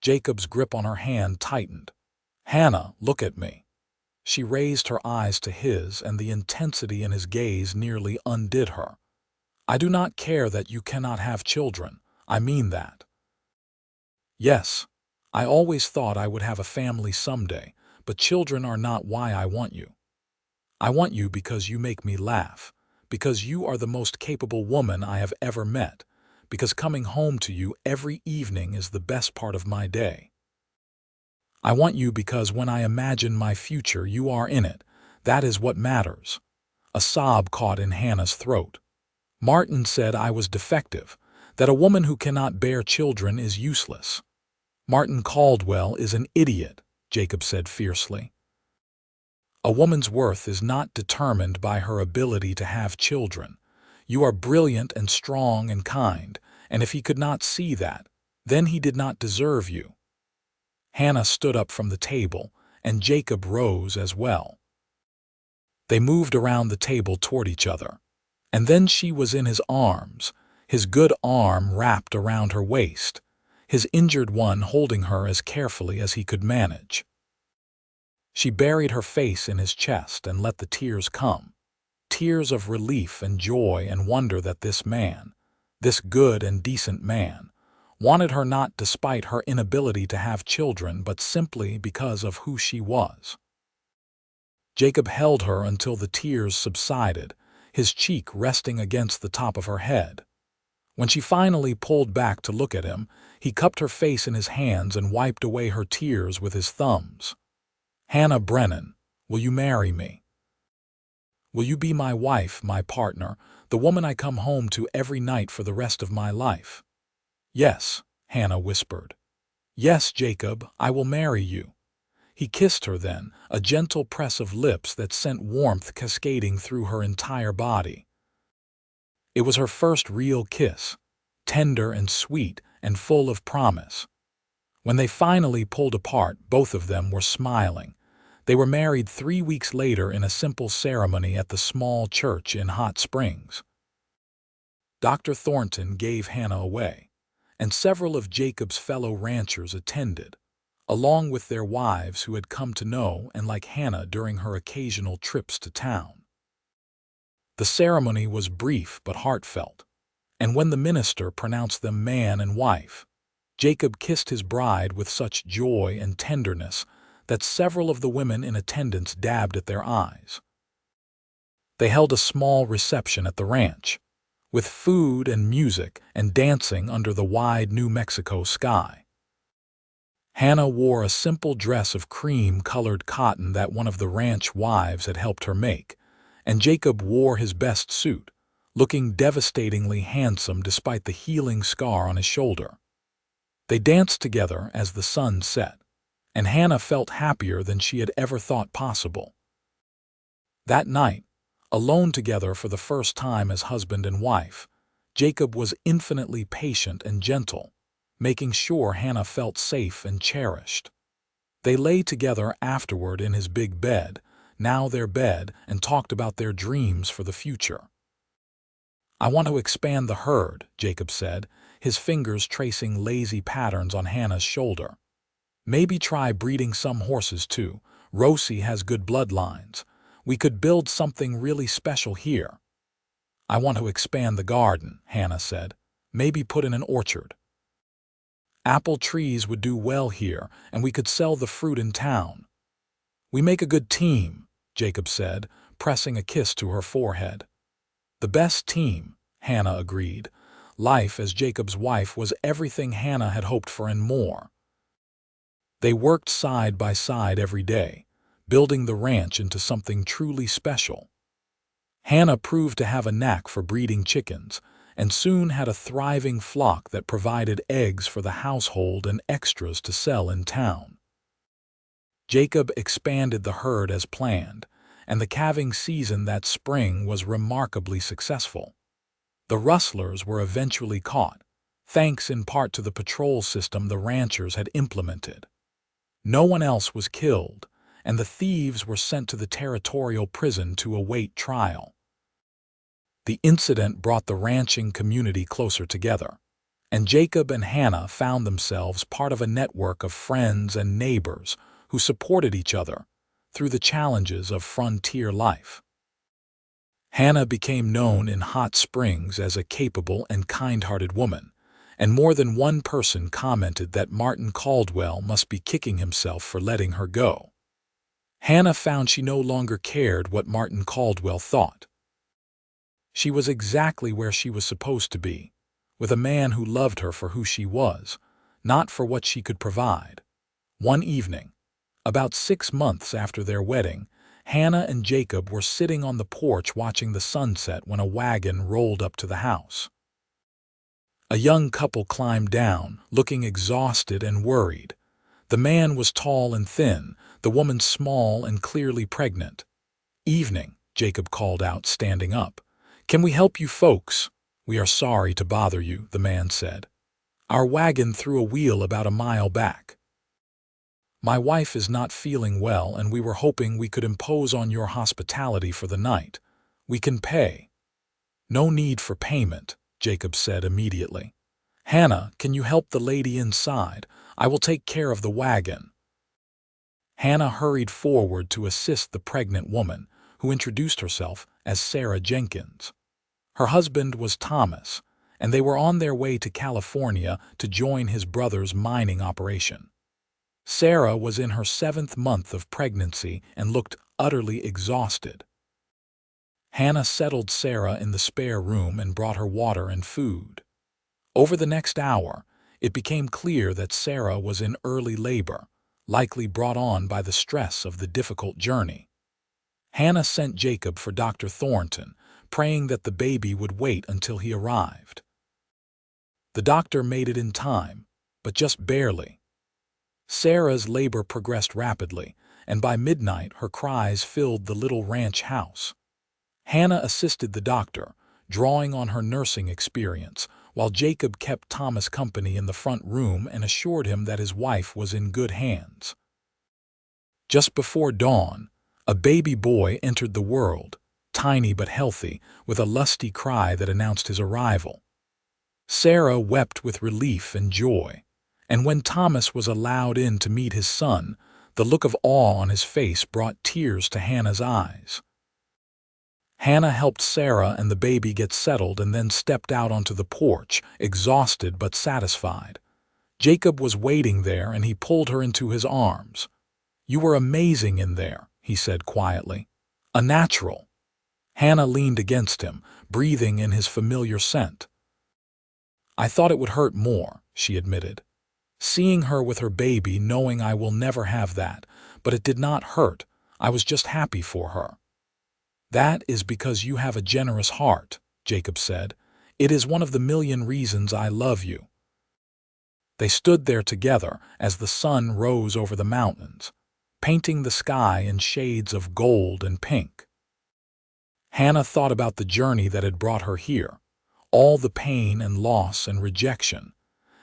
Jacob's grip on her hand tightened. "Hannah, look at me." She raised her eyes to his, and the intensity in his gaze nearly undid her. "I do not care that you cannot have children. I mean that. Yes, I always thought I would have a family someday, but children are not why I want you. I want you because you make me laugh, because you are the most capable woman I have ever met, because coming home to you every evening is the best part of my day. I want you because when I imagine my future, you are in it. That is what matters." A sob caught in Hannah's throat. "Martin said I was defective, that a woman who cannot bear children is useless." "Martin Caldwell is an idiot," Jacob said fiercely. "A woman's worth is not determined by her ability to have children. You are brilliant and strong and kind, and if he could not see that, then he did not deserve you." Hannah stood up from the table, and Jacob rose as well. They moved around the table toward each other, and then she was in his arms, his good arm wrapped around her waist, his injured one holding her as carefully as he could manage. She buried her face in his chest and let the tears come, tears of relief and joy and wonder that this man, this good and decent man, wanted her not despite her inability to have children but simply because of who she was. Jacob held her until the tears subsided, his cheek resting against the top of her head. When she finally pulled back to look at him, he cupped her face in his hands and wiped away her tears with his thumbs. "Hannah Brennan, will you marry me? Will you be my wife, my partner, the woman I come home to every night for the rest of my life?" "Yes," Hannah whispered. "Yes, Jacob, I will marry you." He kissed her then, a gentle press of lips that sent warmth cascading through her entire body. It was her first real kiss, tender and sweet and full of promise. When they finally pulled apart, both of them were smiling. They were married 3 weeks later in a simple ceremony at the small church in Hot Springs. Dr. Thornton gave Hannah away, and several of Jacob's fellow ranchers attended, along with their wives who had come to know and like Hannah during her occasional trips to town. The ceremony was brief but heartfelt, and when the minister pronounced them man and wife, Jacob kissed his bride with such joy and tenderness that several of the women in attendance dabbed at their eyes. They held a small reception at the ranch, with food and music and dancing under the wide New Mexico sky. Hannah wore a simple dress of cream-colored cotton that one of the ranch wives had helped her make, and Jacob wore his best suit, looking devastatingly handsome despite the healing scar on his shoulder. They danced together as the sun set, and Hannah felt happier than she had ever thought possible. That night, alone together for the first time as husband and wife, Jacob was infinitely patient and gentle, making sure Hannah felt safe and cherished. They lay together afterward in his big bed, now their bed, and talked about their dreams for the future. "I want to expand the herd," Jacob said, his fingers tracing lazy patterns on Hannah's shoulder. "Maybe try breeding some horses too. Rosie has good bloodlines. We could build something really special here." "I want to expand the garden," Hannah said. "Maybe put in an orchard. Apple trees would do well here, and we could sell the fruit in town." "We make a good team," Jacob said, pressing a kiss to her forehead. "The best team," Hannah agreed. Life as Jacob's wife was everything Hannah had hoped for and more. They worked side by side every day, building the ranch into something truly special. Hannah proved to have a knack for breeding chickens, and soon had a thriving flock that provided eggs for the household and extras to sell in town. Jacob expanded the herd as planned, and the calving season that spring was remarkably successful. The rustlers were eventually caught, thanks in part to the patrol system the ranchers had implemented. No one else was killed, and the thieves were sent to the territorial prison to await trial. The incident brought the ranching community closer together, and Jacob and Hannah found themselves part of a network of friends and neighbors who supported each other through the challenges of frontier life. Hannah became known in Hot Springs as a capable and kind-hearted woman, and more than one person commented that Martin Caldwell must be kicking himself for letting her go. Hannah found she no longer cared what Martin Caldwell thought. She was exactly where she was supposed to be, with a man who loved her for who she was, not for what she could provide. One evening, about 6 months after their wedding, Hannah and Jacob were sitting on the porch watching the sunset when a wagon rolled up to the house. A young couple climbed down, looking exhausted and worried. The man was tall and thin, the woman small and clearly pregnant. "Evening," Jacob called out, standing up. "Can we help you folks?" "We are sorry to bother you," the man said. "Our wagon threw a wheel about a mile back. My wife is not feeling well, and we were hoping we could impose on your hospitality for the night. We can pay." "No need for payment," Jacob said immediately. "Hannah, can you help the lady inside? I will take care of the wagon." Hannah hurried forward to assist the pregnant woman, who introduced herself as Sarah Jenkins. Her husband was Thomas, and they were on their way to California to join his brother's mining operation. Sarah was in her 7th month of pregnancy and looked utterly exhausted. Hannah settled Sarah in the spare room and brought her water and food. Over the next hour, it became clear that Sarah was in early labor, likely brought on by the stress of the difficult journey. Hannah sent Jacob for Dr. Thornton, praying that the baby would wait until he arrived. The doctor made it in time, but just barely. Sarah's labor progressed rapidly, and by midnight her cries filled the little ranch house. Hannah assisted the doctor, drawing on her nursing experience, while Jacob kept Thomas company in the front room and assured him that his wife was in good hands. Just before dawn, a baby boy entered the world, tiny but healthy, with a lusty cry that announced his arrival. Sarah wept with relief and joy, and when Thomas was allowed in to meet his son, the look of awe on his face brought tears to Hannah's eyes. Hannah helped Sarah and the baby get settled and then stepped out onto the porch, exhausted but satisfied. Jacob was waiting there and he pulled her into his arms. "You were amazing in there," he said quietly. "A natural." Hannah leaned against him, breathing in his familiar scent. "I thought it would hurt more," she admitted. "Seeing her with her baby, knowing I will never have that, but it did not hurt. I was just happy for her." "That is because you have a generous heart," Jacob said. "It is one of the million reasons I love you." They stood there together as the sun rose over the mountains, painting the sky in shades of gold and pink. Hannah thought about the journey that had brought her here, all the pain and loss and rejection,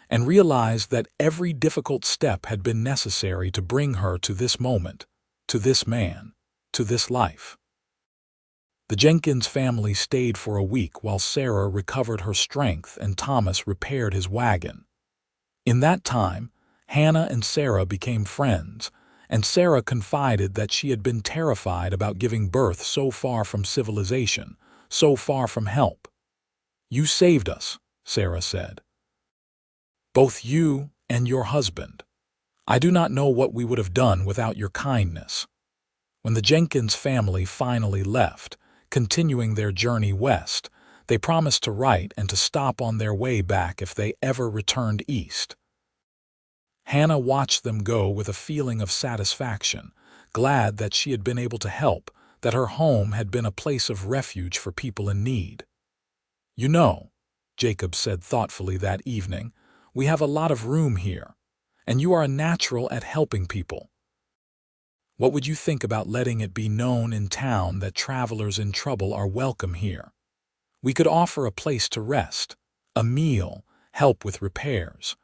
and realized that every difficult step had been necessary to bring her to this moment, to this man, to this life. The Jenkins family stayed for a week while Sarah recovered her strength and Thomas repaired his wagon. In that time, Hannah and Sarah became friends, and Sarah confided that she had been terrified about giving birth so far from civilization, so far from help. "You saved us," Sarah said. "Both you and your husband. I do not know what we would have done without your kindness." When the Jenkins family finally left, continuing their journey west, they promised to write and to stop on their way back if they ever returned east. Hannah watched them go with a feeling of satisfaction, glad that she had been able to help, that her home had been a place of refuge for people in need. "You know," Jacob said thoughtfully that evening, "we have a lot of room here, and you are a natural at helping people. What would you think about letting it be known in town that travelers in trouble are welcome here? We could offer a place to rest, a meal, help with repairs.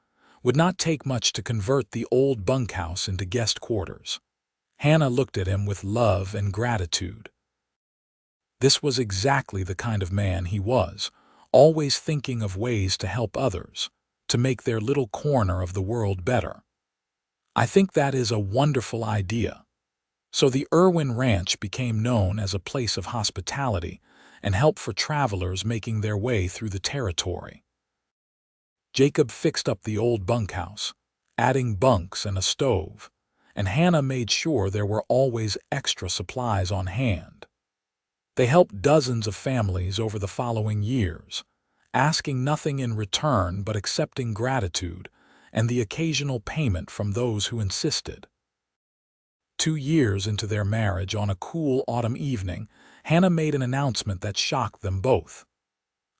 Would not take much to convert the old bunkhouse into guest quarters." Hannah looked at him with love and gratitude. This was exactly the kind of man he was, always thinking of ways to help others, to make their little corner of the world better. "I think that is a wonderful idea." So the Irwin Ranch became known as a place of hospitality and help for travelers making their way through the territory. Jacob fixed up the old bunkhouse, adding bunks and a stove, and Hannah made sure there were always extra supplies on hand. They helped dozens of families over the following years, asking nothing in return but accepting gratitude and the occasional payment from those who insisted. 2 years into their marriage, on a cool autumn evening, Hannah made an announcement that shocked them both.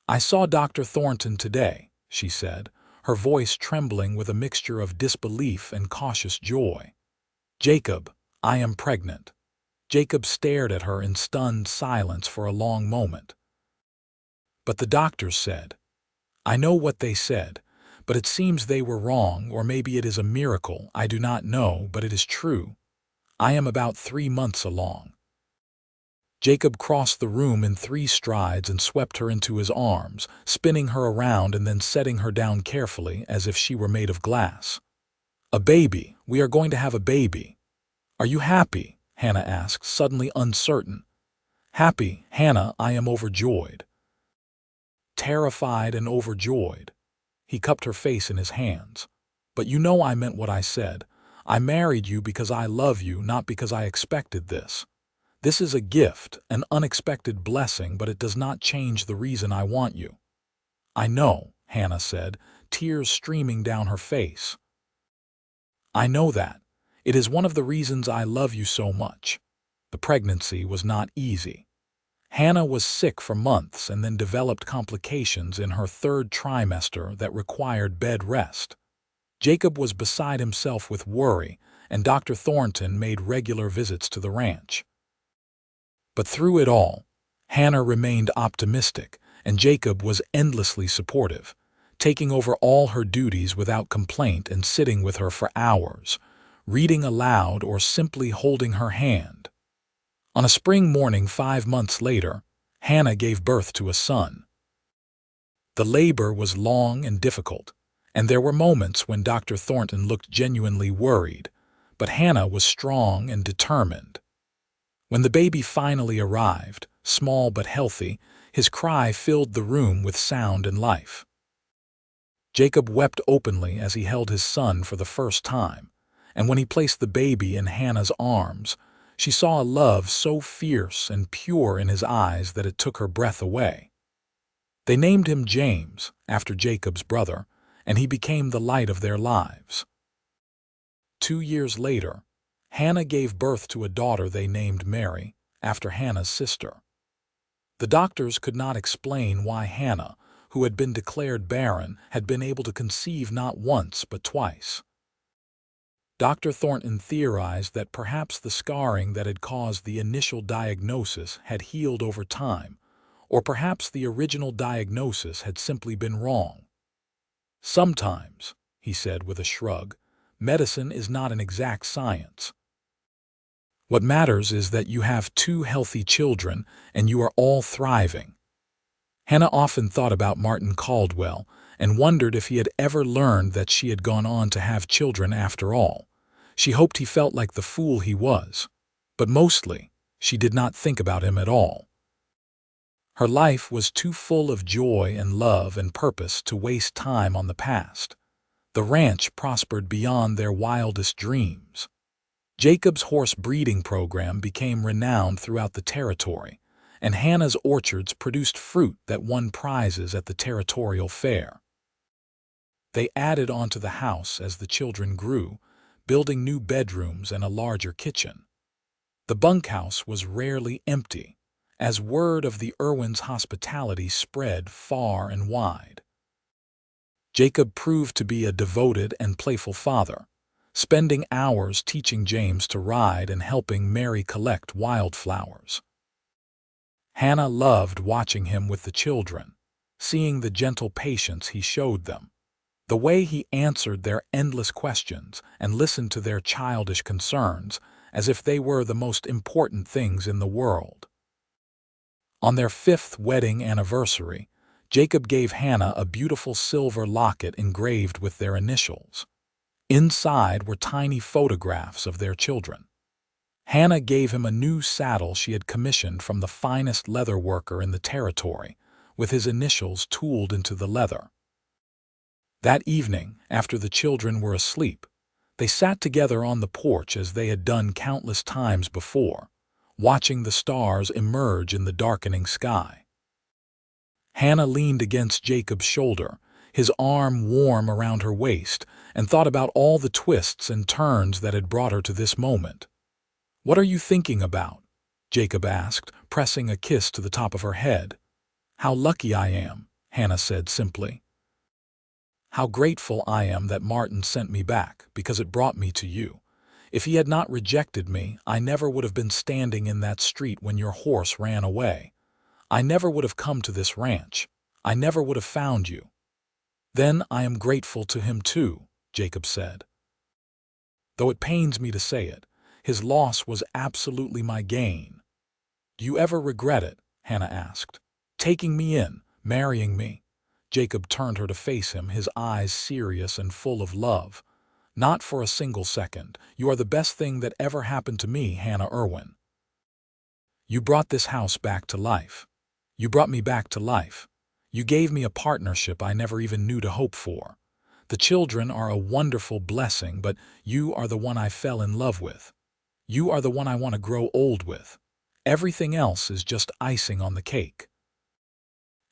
"I saw Dr. Thornton today," she said, her voice trembling with a mixture of disbelief and cautious joy. "Jacob, I am pregnant." Jacob stared at her in stunned silence for a long moment. "But the doctors said." "I know what they said, but it seems they were wrong, or maybe it is a miracle, I do not know, but it is true. I am about 3 months along." Jacob crossed the room in 3 strides and swept her into his arms, spinning her around and then setting her down carefully as if she were made of glass. "A baby. We are going to have a baby." "Are you happy?" Hannah asked, suddenly uncertain. "Happy, Hannah, I am overjoyed." Terrified and overjoyed. He cupped her face in his hands. "But you know I meant what I said. I married you because I love you, not because I expected this. This is a gift, an unexpected blessing, but it does not change the reason I want you." "I know," Hannah said, tears streaming down her face. "I know that. It is one of the reasons I love you so much." The pregnancy was not easy. Hannah was sick for months and then developed complications in her 3rd trimester that required bed rest. Jacob was beside himself with worry, and Dr. Thornton made regular visits to the ranch. But through it all, Hannah remained optimistic and Jacob was endlessly supportive, taking over all her duties without complaint and sitting with her for hours, reading aloud or simply holding her hand. On a spring morning 5 months later, Hannah gave birth to a son. The labor was long and difficult, and there were moments when Dr. Thornton looked genuinely worried, but Hannah was strong and determined. When the baby finally arrived, small but healthy, his cry filled the room with sound and life. Jacob wept openly as he held his son for the first time, and when he placed the baby in Hannah's arms, she saw a love so fierce and pure in his eyes that it took her breath away. They named him James, after Jacob's brother, and he became the light of their lives. 2 years later, Hannah gave birth to a daughter they named Mary, after Hannah's sister. The doctors could not explain why Hannah, who had been declared barren, had been able to conceive not once but twice. Dr. Thornton theorized that perhaps the scarring that had caused the initial diagnosis had healed over time, or perhaps the original diagnosis had simply been wrong. Sometimes, he said with a shrug, medicine is not an exact science. What matters is that you have 2 healthy children and you are all thriving. Hannah often thought about Martin Caldwell and wondered if he had ever learned that she had gone on to have children after all. She hoped he felt like the fool he was, but mostly, she did not think about him at all. Her life was too full of joy and love and purpose to waste time on the past. The ranch prospered beyond their wildest dreams. Jacob's horse breeding program became renowned throughout the territory, and Hannah's orchards produced fruit that won prizes at the territorial fair. They added onto the house as the children grew, building new bedrooms and a larger kitchen. The bunkhouse was rarely empty, as word of the Irwins' hospitality spread far and wide. Jacob proved to be a devoted and playful father, spending hours teaching James to ride and helping Mary collect wildflowers. Hannah loved watching him with the children, seeing the gentle patience he showed them, the way he answered their endless questions and listened to their childish concerns as if they were the most important things in the world. On their 5th wedding anniversary, Jacob gave Hannah a beautiful silver locket engraved with their initials. Inside were tiny photographs of their children. Hannah gave him a new saddle she had commissioned from the finest leather worker in the territory, with his initials tooled into the leather. That evening, after the children were asleep, they sat together on the porch as they had done countless times before, watching the stars emerge in the darkening sky. Hannah leaned against Jacob's shoulder, his arm warm around her waist, and thought about all the twists and turns that had brought her to this moment. "What are you thinking about?" Jacob asked, pressing a kiss to the top of her head. "How lucky I am," Hannah said simply. "How grateful I am that Martin sent me back, because it brought me to you. If he had not rejected me, I never would have been standing in that street when your horse ran away. I never would have come to this ranch. I never would have found you." "Then I am grateful to him too," Jacob said. "Though it pains me to say it, his loss was absolutely my gain." "Do you ever regret it?" Hannah asked. "Taking me in, marrying me?" Jacob turned her to face him, his eyes serious and full of love. "Not for a single second. You are the best thing that ever happened to me, Hannah Irwin. You brought this house back to life. You brought me back to life. You gave me a partnership I never even knew to hope for. The children are a wonderful blessing, but you are the one I fell in love with. You are the one I want to grow old with. Everything else is just icing on the cake."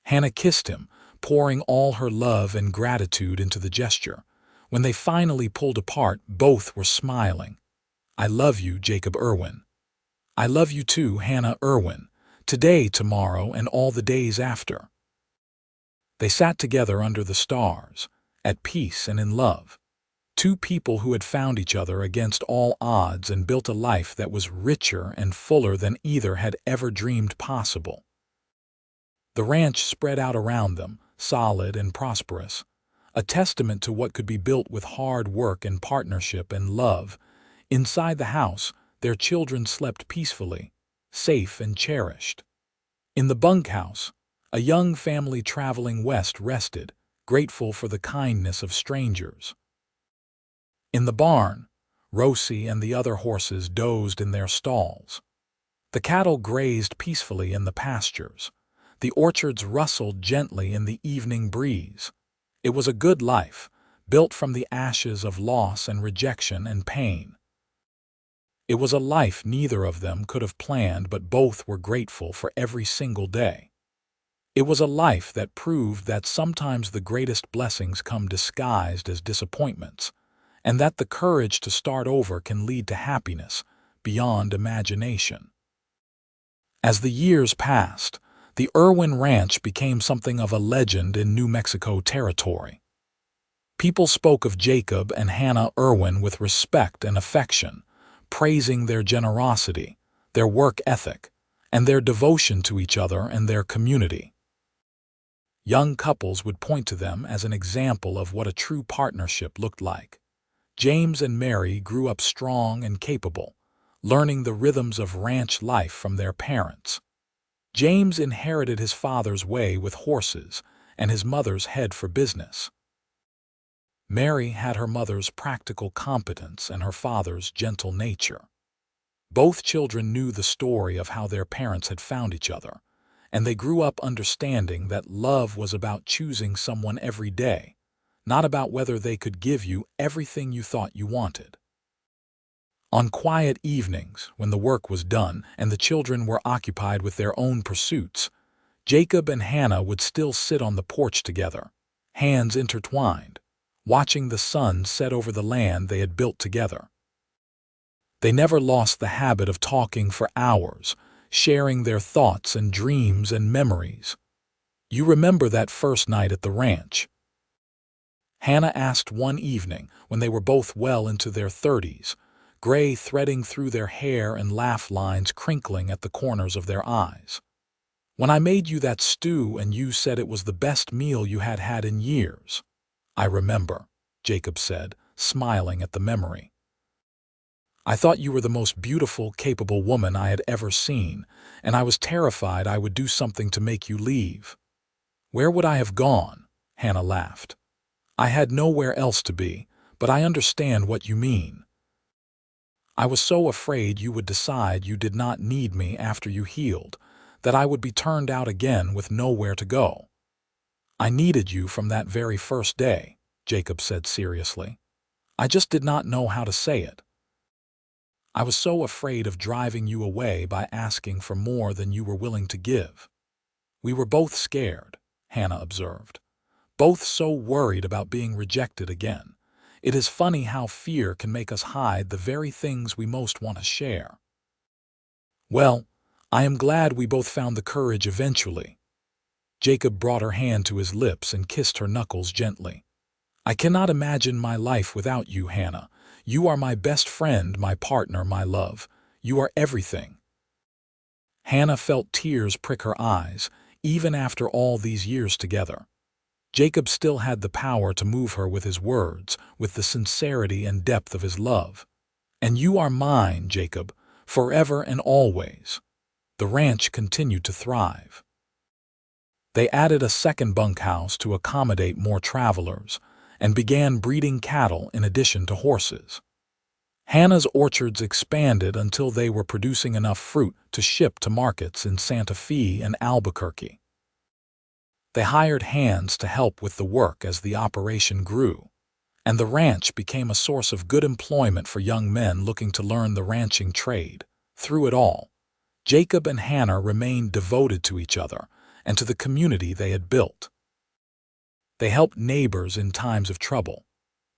Hannah kissed him, pouring all her love and gratitude into the gesture. When they finally pulled apart, both were smiling. "I love you, Jacob Irwin." "I love you too, Hannah Irwin. Today, tomorrow, and all the days after." They sat together under the stars, at peace and in love. 2 people who had found each other against all odds and built a life that was richer and fuller than either had ever dreamed possible. The ranch spread out around them, solid and prosperous, a testament to what could be built with hard work and partnership and love. Inside the house, their children slept peacefully, safe and cherished. In the bunkhouse, a young family traveling west rested, grateful for the kindness of strangers. In the barn, Rosie and the other horses dozed in their stalls. The cattle grazed peacefully in the pastures. The orchards rustled gently in the evening breeze. It was a good life, built from the ashes of loss and rejection and pain. It was a life neither of them could have planned, but both were grateful for every single day. It was a life that proved that sometimes the greatest blessings come disguised as disappointments, and that the courage to start over can lead to happiness beyond imagination. As the years passed, the Irwin Ranch became something of a legend in New Mexico territory. People spoke of Jacob and Hannah Irwin with respect and affection, praising their generosity, their work ethic, and their devotion to each other and their community. Young couples would point to them as an example of what a true partnership looked like. James and Mary grew up strong and capable, learning the rhythms of ranch life from their parents. James inherited his father's way with horses and his mother's head for business. Mary had her mother's practical competence and her father's gentle nature. Both children knew the story of how their parents had found each other, and they grew up understanding that love was about choosing someone every day, not about whether they could give you everything you thought you wanted. On quiet evenings, when the work was done and the children were occupied with their own pursuits, Jacob and Hannah would still sit on the porch together, hands intertwined, watching the sun set over the land they had built together. They never lost the habit of talking for hours, sharing their thoughts and dreams and memories. "You remember that first night at the ranch?" Hannah asked one evening when they were both well into their 30s, gray threading through their hair and laugh lines crinkling at the corners of their eyes. "When I made you that stew and you said it was the best meal you had had in years." "I remember," Jacob said, smiling at the memory. "I thought you were the most beautiful, capable woman I had ever seen, and I was terrified I would do something to make you leave." "Where would I have gone?" Hannah laughed. "I had nowhere else to be, but I understand what you mean. I was so afraid you would decide you did not need me after you healed, that I would be turned out again with nowhere to go." "I needed you from that very first day," Jacob said seriously. "I just did not know how to say it. I was so afraid of driving you away by asking for more than you were willing to give." "We were both scared," Hannah observed. "Both so worried about being rejected again. It is funny how fear can make us hide the very things we most want to share." "Well, I am glad we both found the courage eventually." Jacob brought her hand to his lips and kissed her knuckles gently. "I cannot imagine my life without you, Hannah. You are my best friend, my partner, my love. You are everything." Hannah felt tears prick her eyes, even after all these years together. Jacob still had the power to move her with his words, with the sincerity and depth of his love. "And you are mine, Jacob, forever and always." The ranch continued to thrive. They added a second bunkhouse to accommodate more travelers, and began breeding cattle in addition to horses. Hannah's orchards expanded until they were producing enough fruit to ship to markets in Santa Fe and Albuquerque. They hired hands to help with the work as the operation grew, and the ranch became a source of good employment for young men looking to learn the ranching trade. Through it all, Jacob and Hannah remained devoted to each other and to the community they had built. They helped neighbors in times of trouble,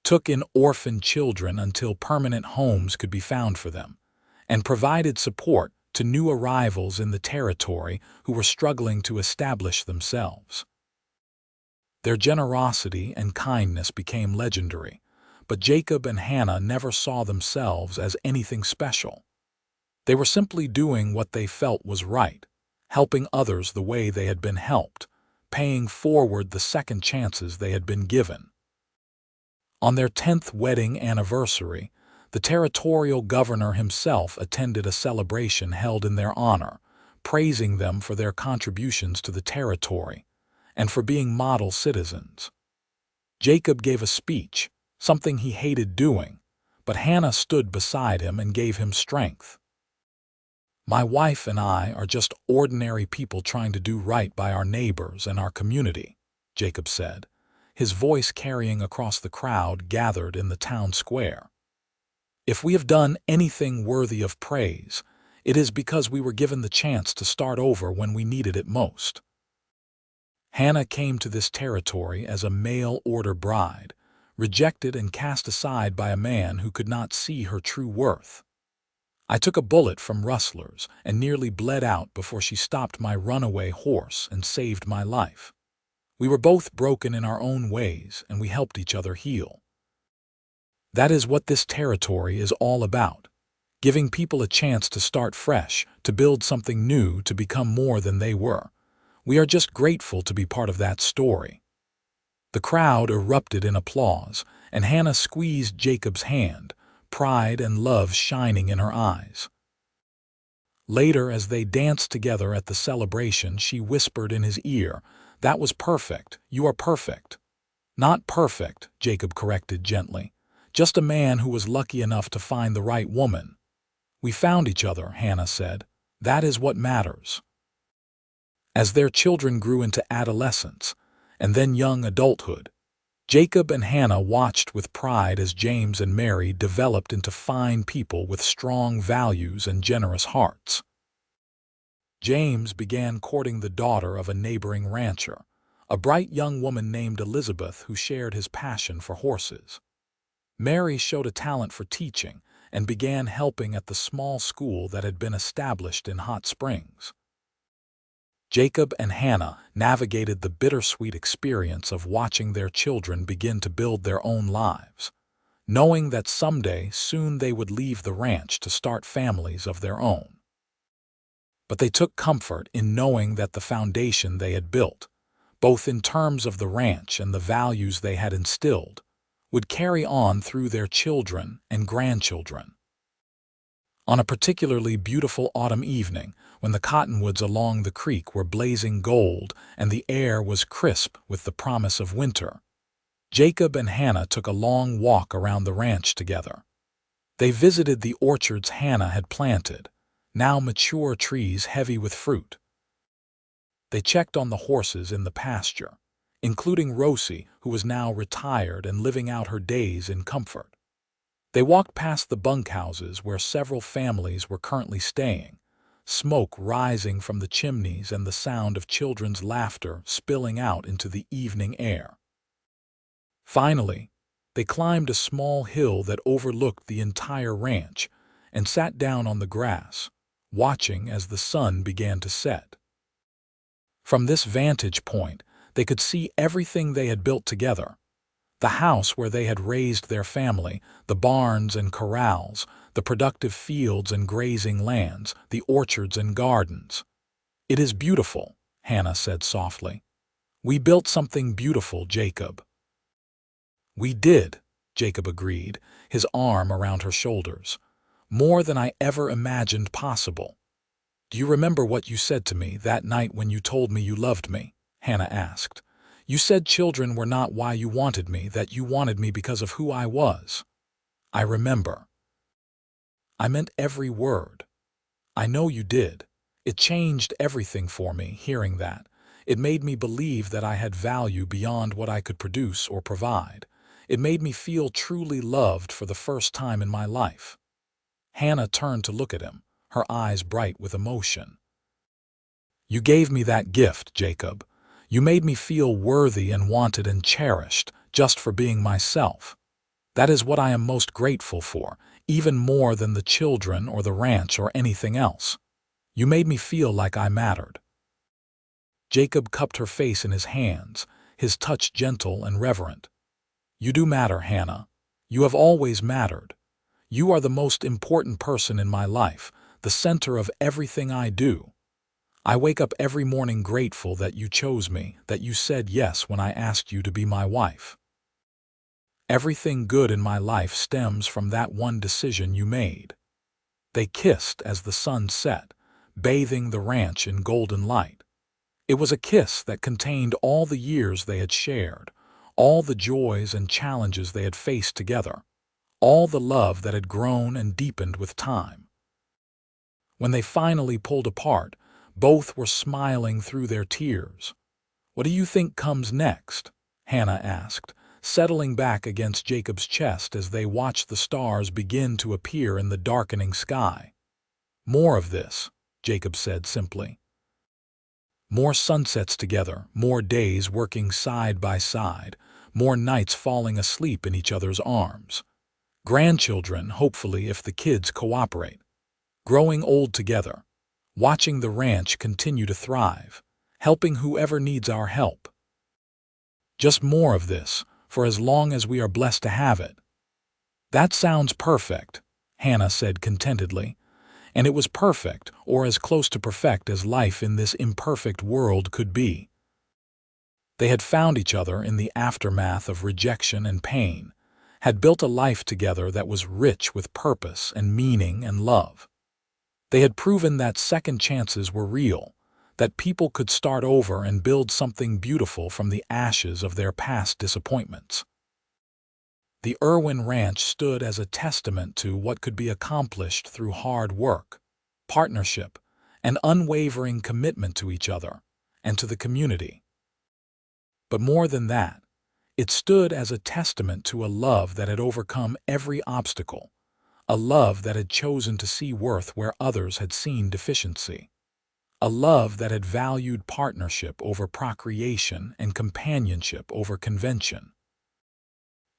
took in orphan children until permanent homes could be found for them, and provided support to new arrivals in the territory who were struggling to establish themselves. Their generosity and kindness became legendary, but Jacob and Hannah never saw themselves as anything special. They were simply doing what they felt was right, helping others the way they had been helped, paying forward the second chances they had been given. On their 10th wedding anniversary, the territorial governor himself attended a celebration held in their honor, praising them for their contributions to the territory and for being model citizens. Jacob gave a speech, something he hated doing, but Hannah stood beside him and gave him strength. "My wife and I are just ordinary people trying to do right by our neighbors and our community," Jacob said, his voice carrying across the crowd gathered in the town square. "If we have done anything worthy of praise, it is because we were given the chance to start over when we needed it most." Hannah came to this territory as a mail-order bride, rejected and cast aside by a man who could not see her true worth. "I took a bullet from rustlers and nearly bled out before she stopped my runaway horse and saved my life. We were both broken in our own ways, and we helped each other heal. That is what this territory is all about, giving people a chance to start fresh, to build something new, to become more than they were. We are just grateful to be part of that story." The crowd erupted in applause, and Hannah squeezed Jacob's hand, pride and love shining in her eyes. Later, as they danced together at the celebration, she whispered in his ear, "That was perfect. You are perfect." "Not perfect," Jacob corrected gently. "Just a man who was lucky enough to find the right woman." "We found each other," Hannah said. "That is what matters." As their children grew into adolescence, and then young adulthood, Jacob and Hannah watched with pride as James and Mary developed into fine people with strong values and generous hearts. James began courting the daughter of a neighboring rancher, a bright young woman named Elizabeth who shared his passion for horses. Mary showed a talent for teaching and began helping at the small school that had been established in Hot Springs. Jacob and Hannah navigated the bittersweet experience of watching their children begin to build their own lives, knowing that someday soon they would leave the ranch to start families of their own. But they took comfort in knowing that the foundation they had built, both in terms of the ranch and the values they had instilled, would carry on through their children and grandchildren. On a particularly beautiful autumn evening, when the cottonwoods along the creek were blazing gold and the air was crisp with the promise of winter, Jacob and Hannah took a long walk around the ranch together. They visited the orchards Hannah had planted, now mature trees heavy with fruit. They checked on the horses in the pasture, including Rosie, who was now retired and living out her days in comfort. They walked past the bunkhouses where several families were currently staying, smoke rising from the chimneys and the sound of children's laughter spilling out into the evening air. Finally, they climbed a small hill that overlooked the entire ranch and sat down on the grass, watching as the sun began to set. From this vantage point, they could see everything they had built together: the house where they had raised their family, the barns and corrals, the productive fields and grazing lands, the orchards and gardens. "It is beautiful," Hannah said softly. "We built something beautiful, Jacob." "We did," Jacob agreed, his arm around her shoulders. "More than I ever imagined possible." "Do you remember what you said to me that night when you told me you loved me?" Hannah asked. "You said children were not why you wanted me, that you wanted me because of who I was." "I remember." "I meant every word." "I know you did. It changed everything for me, hearing that. It made me believe that I had value beyond what I could produce or provide. It made me feel truly loved for the first time in my life." Hannah turned to look at him, her eyes bright with emotion. "You gave me that gift, Jacob. You made me feel worthy and wanted and cherished, just for being myself. That is what I am most grateful for, even more than the children or the ranch or anything else. You made me feel like I mattered." Jacob cupped her face in his hands, his touch gentle and reverent. "You do matter, Hannah. You have always mattered. You are the most important person in my life, the center of everything I do. I wake up every morning grateful that you chose me, that you said yes when I asked you to be my wife. Everything good in my life stems from that one decision you made." They kissed as the sun set, bathing the ranch in golden light. It was a kiss that contained all the years they had shared, all the joys and challenges they had faced together, all the love that had grown and deepened with time. When they finally pulled apart, both were smiling through their tears. "What do you think comes next?" Hannah asked, settling back against Jacob's chest as they watched the stars begin to appear in the darkening sky. "More of this," Jacob said simply. "More sunsets together, more days working side by side, more nights falling asleep in each other's arms. Grandchildren, hopefully, if the kids cooperate. Growing old together, watching the ranch continue to thrive, helping whoever needs our help. Just more of this, for as long as we are blessed to have it." "That sounds perfect," Hannah said contentedly. And it was perfect, or as close to perfect as life in this imperfect world could be. They had found each other in the aftermath of rejection and pain, had built a life together that was rich with purpose and meaning and love. They had proven that second chances were real, that people could start over and build something beautiful from the ashes of their past disappointments. The Irwin Ranch stood as a testament to what could be accomplished through hard work, partnership, and unwavering commitment to each other and to the community. But more than that, it stood as a testament to a love that had overcome every obstacle, a love that had chosen to see worth where others had seen deficiency, a love that had valued partnership over procreation and companionship over convention.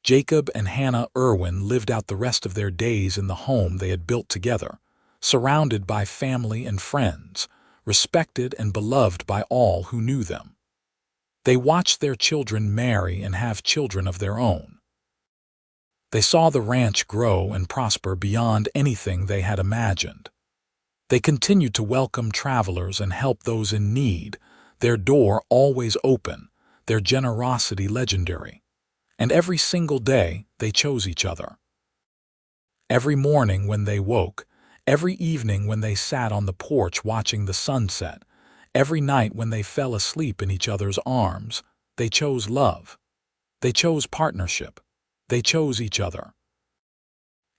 Jacob and Hannah Irwin lived out the rest of their days in the home they had built together, surrounded by family and friends, respected and beloved by all who knew them. They watched their children marry and have children of their own. They saw the ranch grow and prosper beyond anything they had imagined. They continued to welcome travelers and help those in need, their door always open, their generosity legendary. And every single day, they chose each other. Every morning when they woke, every evening when they sat on the porch watching the sunset, every night when they fell asleep in each other's arms, they chose love. They chose partnership. They chose each other.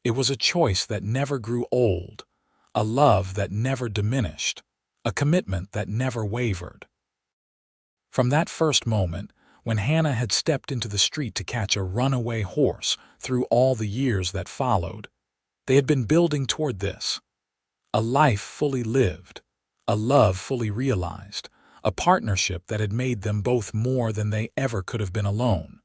It was a choice that never grew old, a love that never diminished, a commitment that never wavered. From that first moment, when Hannah had stepped into the street to catch a runaway horse, through all the years that followed, they had been building toward this. A life fully lived, a love fully realized, a partnership that had made them both more than they ever could have been alone.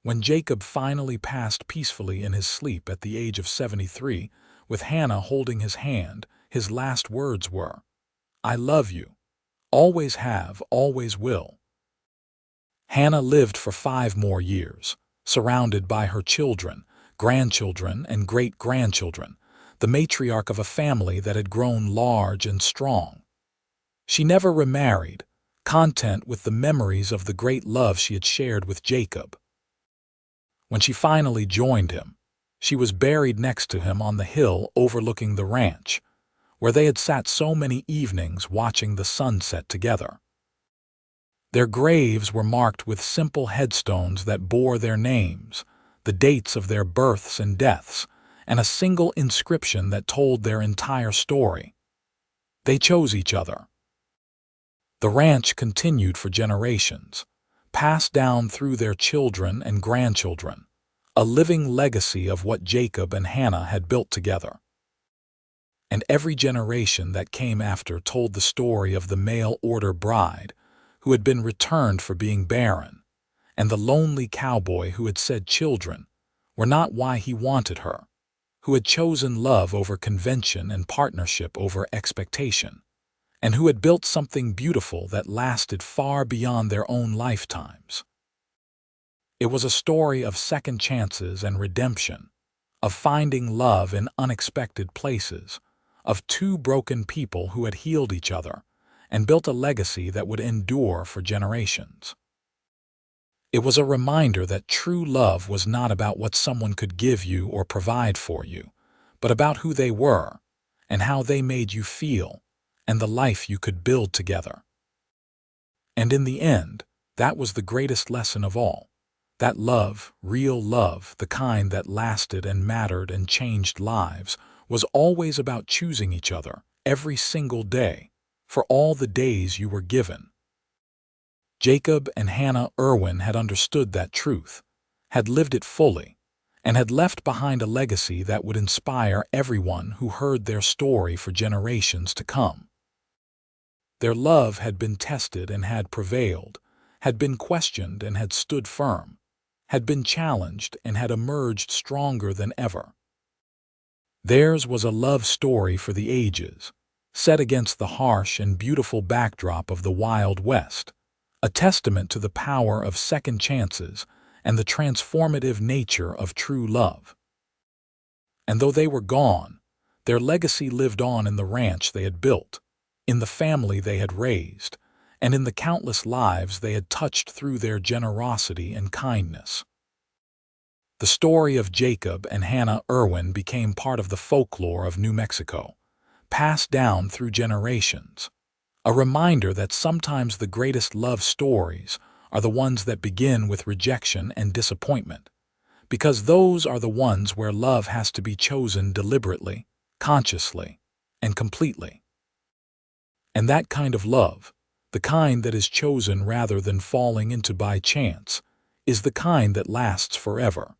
When Jacob finally passed peacefully in his sleep at the age of 73, with Hannah holding his hand, his last words were, "I love you. Always have, always will." Hannah lived for 5 more years, surrounded by her children, grandchildren, and great-grandchildren, the matriarch of a family that had grown large and strong. She never remarried, content with the memories of the great love she had shared with Jacob. When she finally joined him, she was buried next to him on the hill overlooking the ranch, where they had sat so many evenings watching the sunset together. Their graves were marked with simple headstones that bore their names, the dates of their births and deaths, and a single inscription that told their entire story. They chose each other. The ranch continued for generations, passed down through their children and grandchildren, a living legacy of what Jacob and Hannah had built together. And every generation that came after told the story of the mail-order bride who had been returned for being barren, and the lonely cowboy who had said children were not why he wanted her, who had chosen love over convention and partnership over expectation, and who had built something beautiful that lasted far beyond their own lifetimes. It was a story of second chances and redemption, of finding love in unexpected places, of 2 broken people who had healed each other, and built a legacy that would endure for generations. It was a reminder that true love was not about what someone could give you or provide for you, but about who they were and how they made you feel and the life you could build together. And in the end, that was the greatest lesson of all. That love, real love, the kind that lasted and mattered and changed lives, was always about choosing each other every single day, for all the days you were given. Jacob and Hannah Irwin had understood that truth, had lived it fully, and had left behind a legacy that would inspire everyone who heard their story for generations to come. Their love had been tested and had prevailed, had been questioned and had stood firm, had been challenged and had emerged stronger than ever. Theirs was a love story for the ages, set against the harsh and beautiful backdrop of the Wild West, a testament to the power of second chances and the transformative nature of true love. And though they were gone, their legacy lived on in the ranch they had built, in the family they had raised, and in the countless lives they had touched through their generosity and kindness. The story of Jacob and Hannah Irwin became part of the folklore of New Mexico, passed down through generations, a reminder that sometimes the greatest love stories are the ones that begin with rejection and disappointment, because those are the ones where love has to be chosen deliberately, consciously, and completely. And that kind of love, the kind that is chosen rather than falling into by chance, is the kind that lasts forever.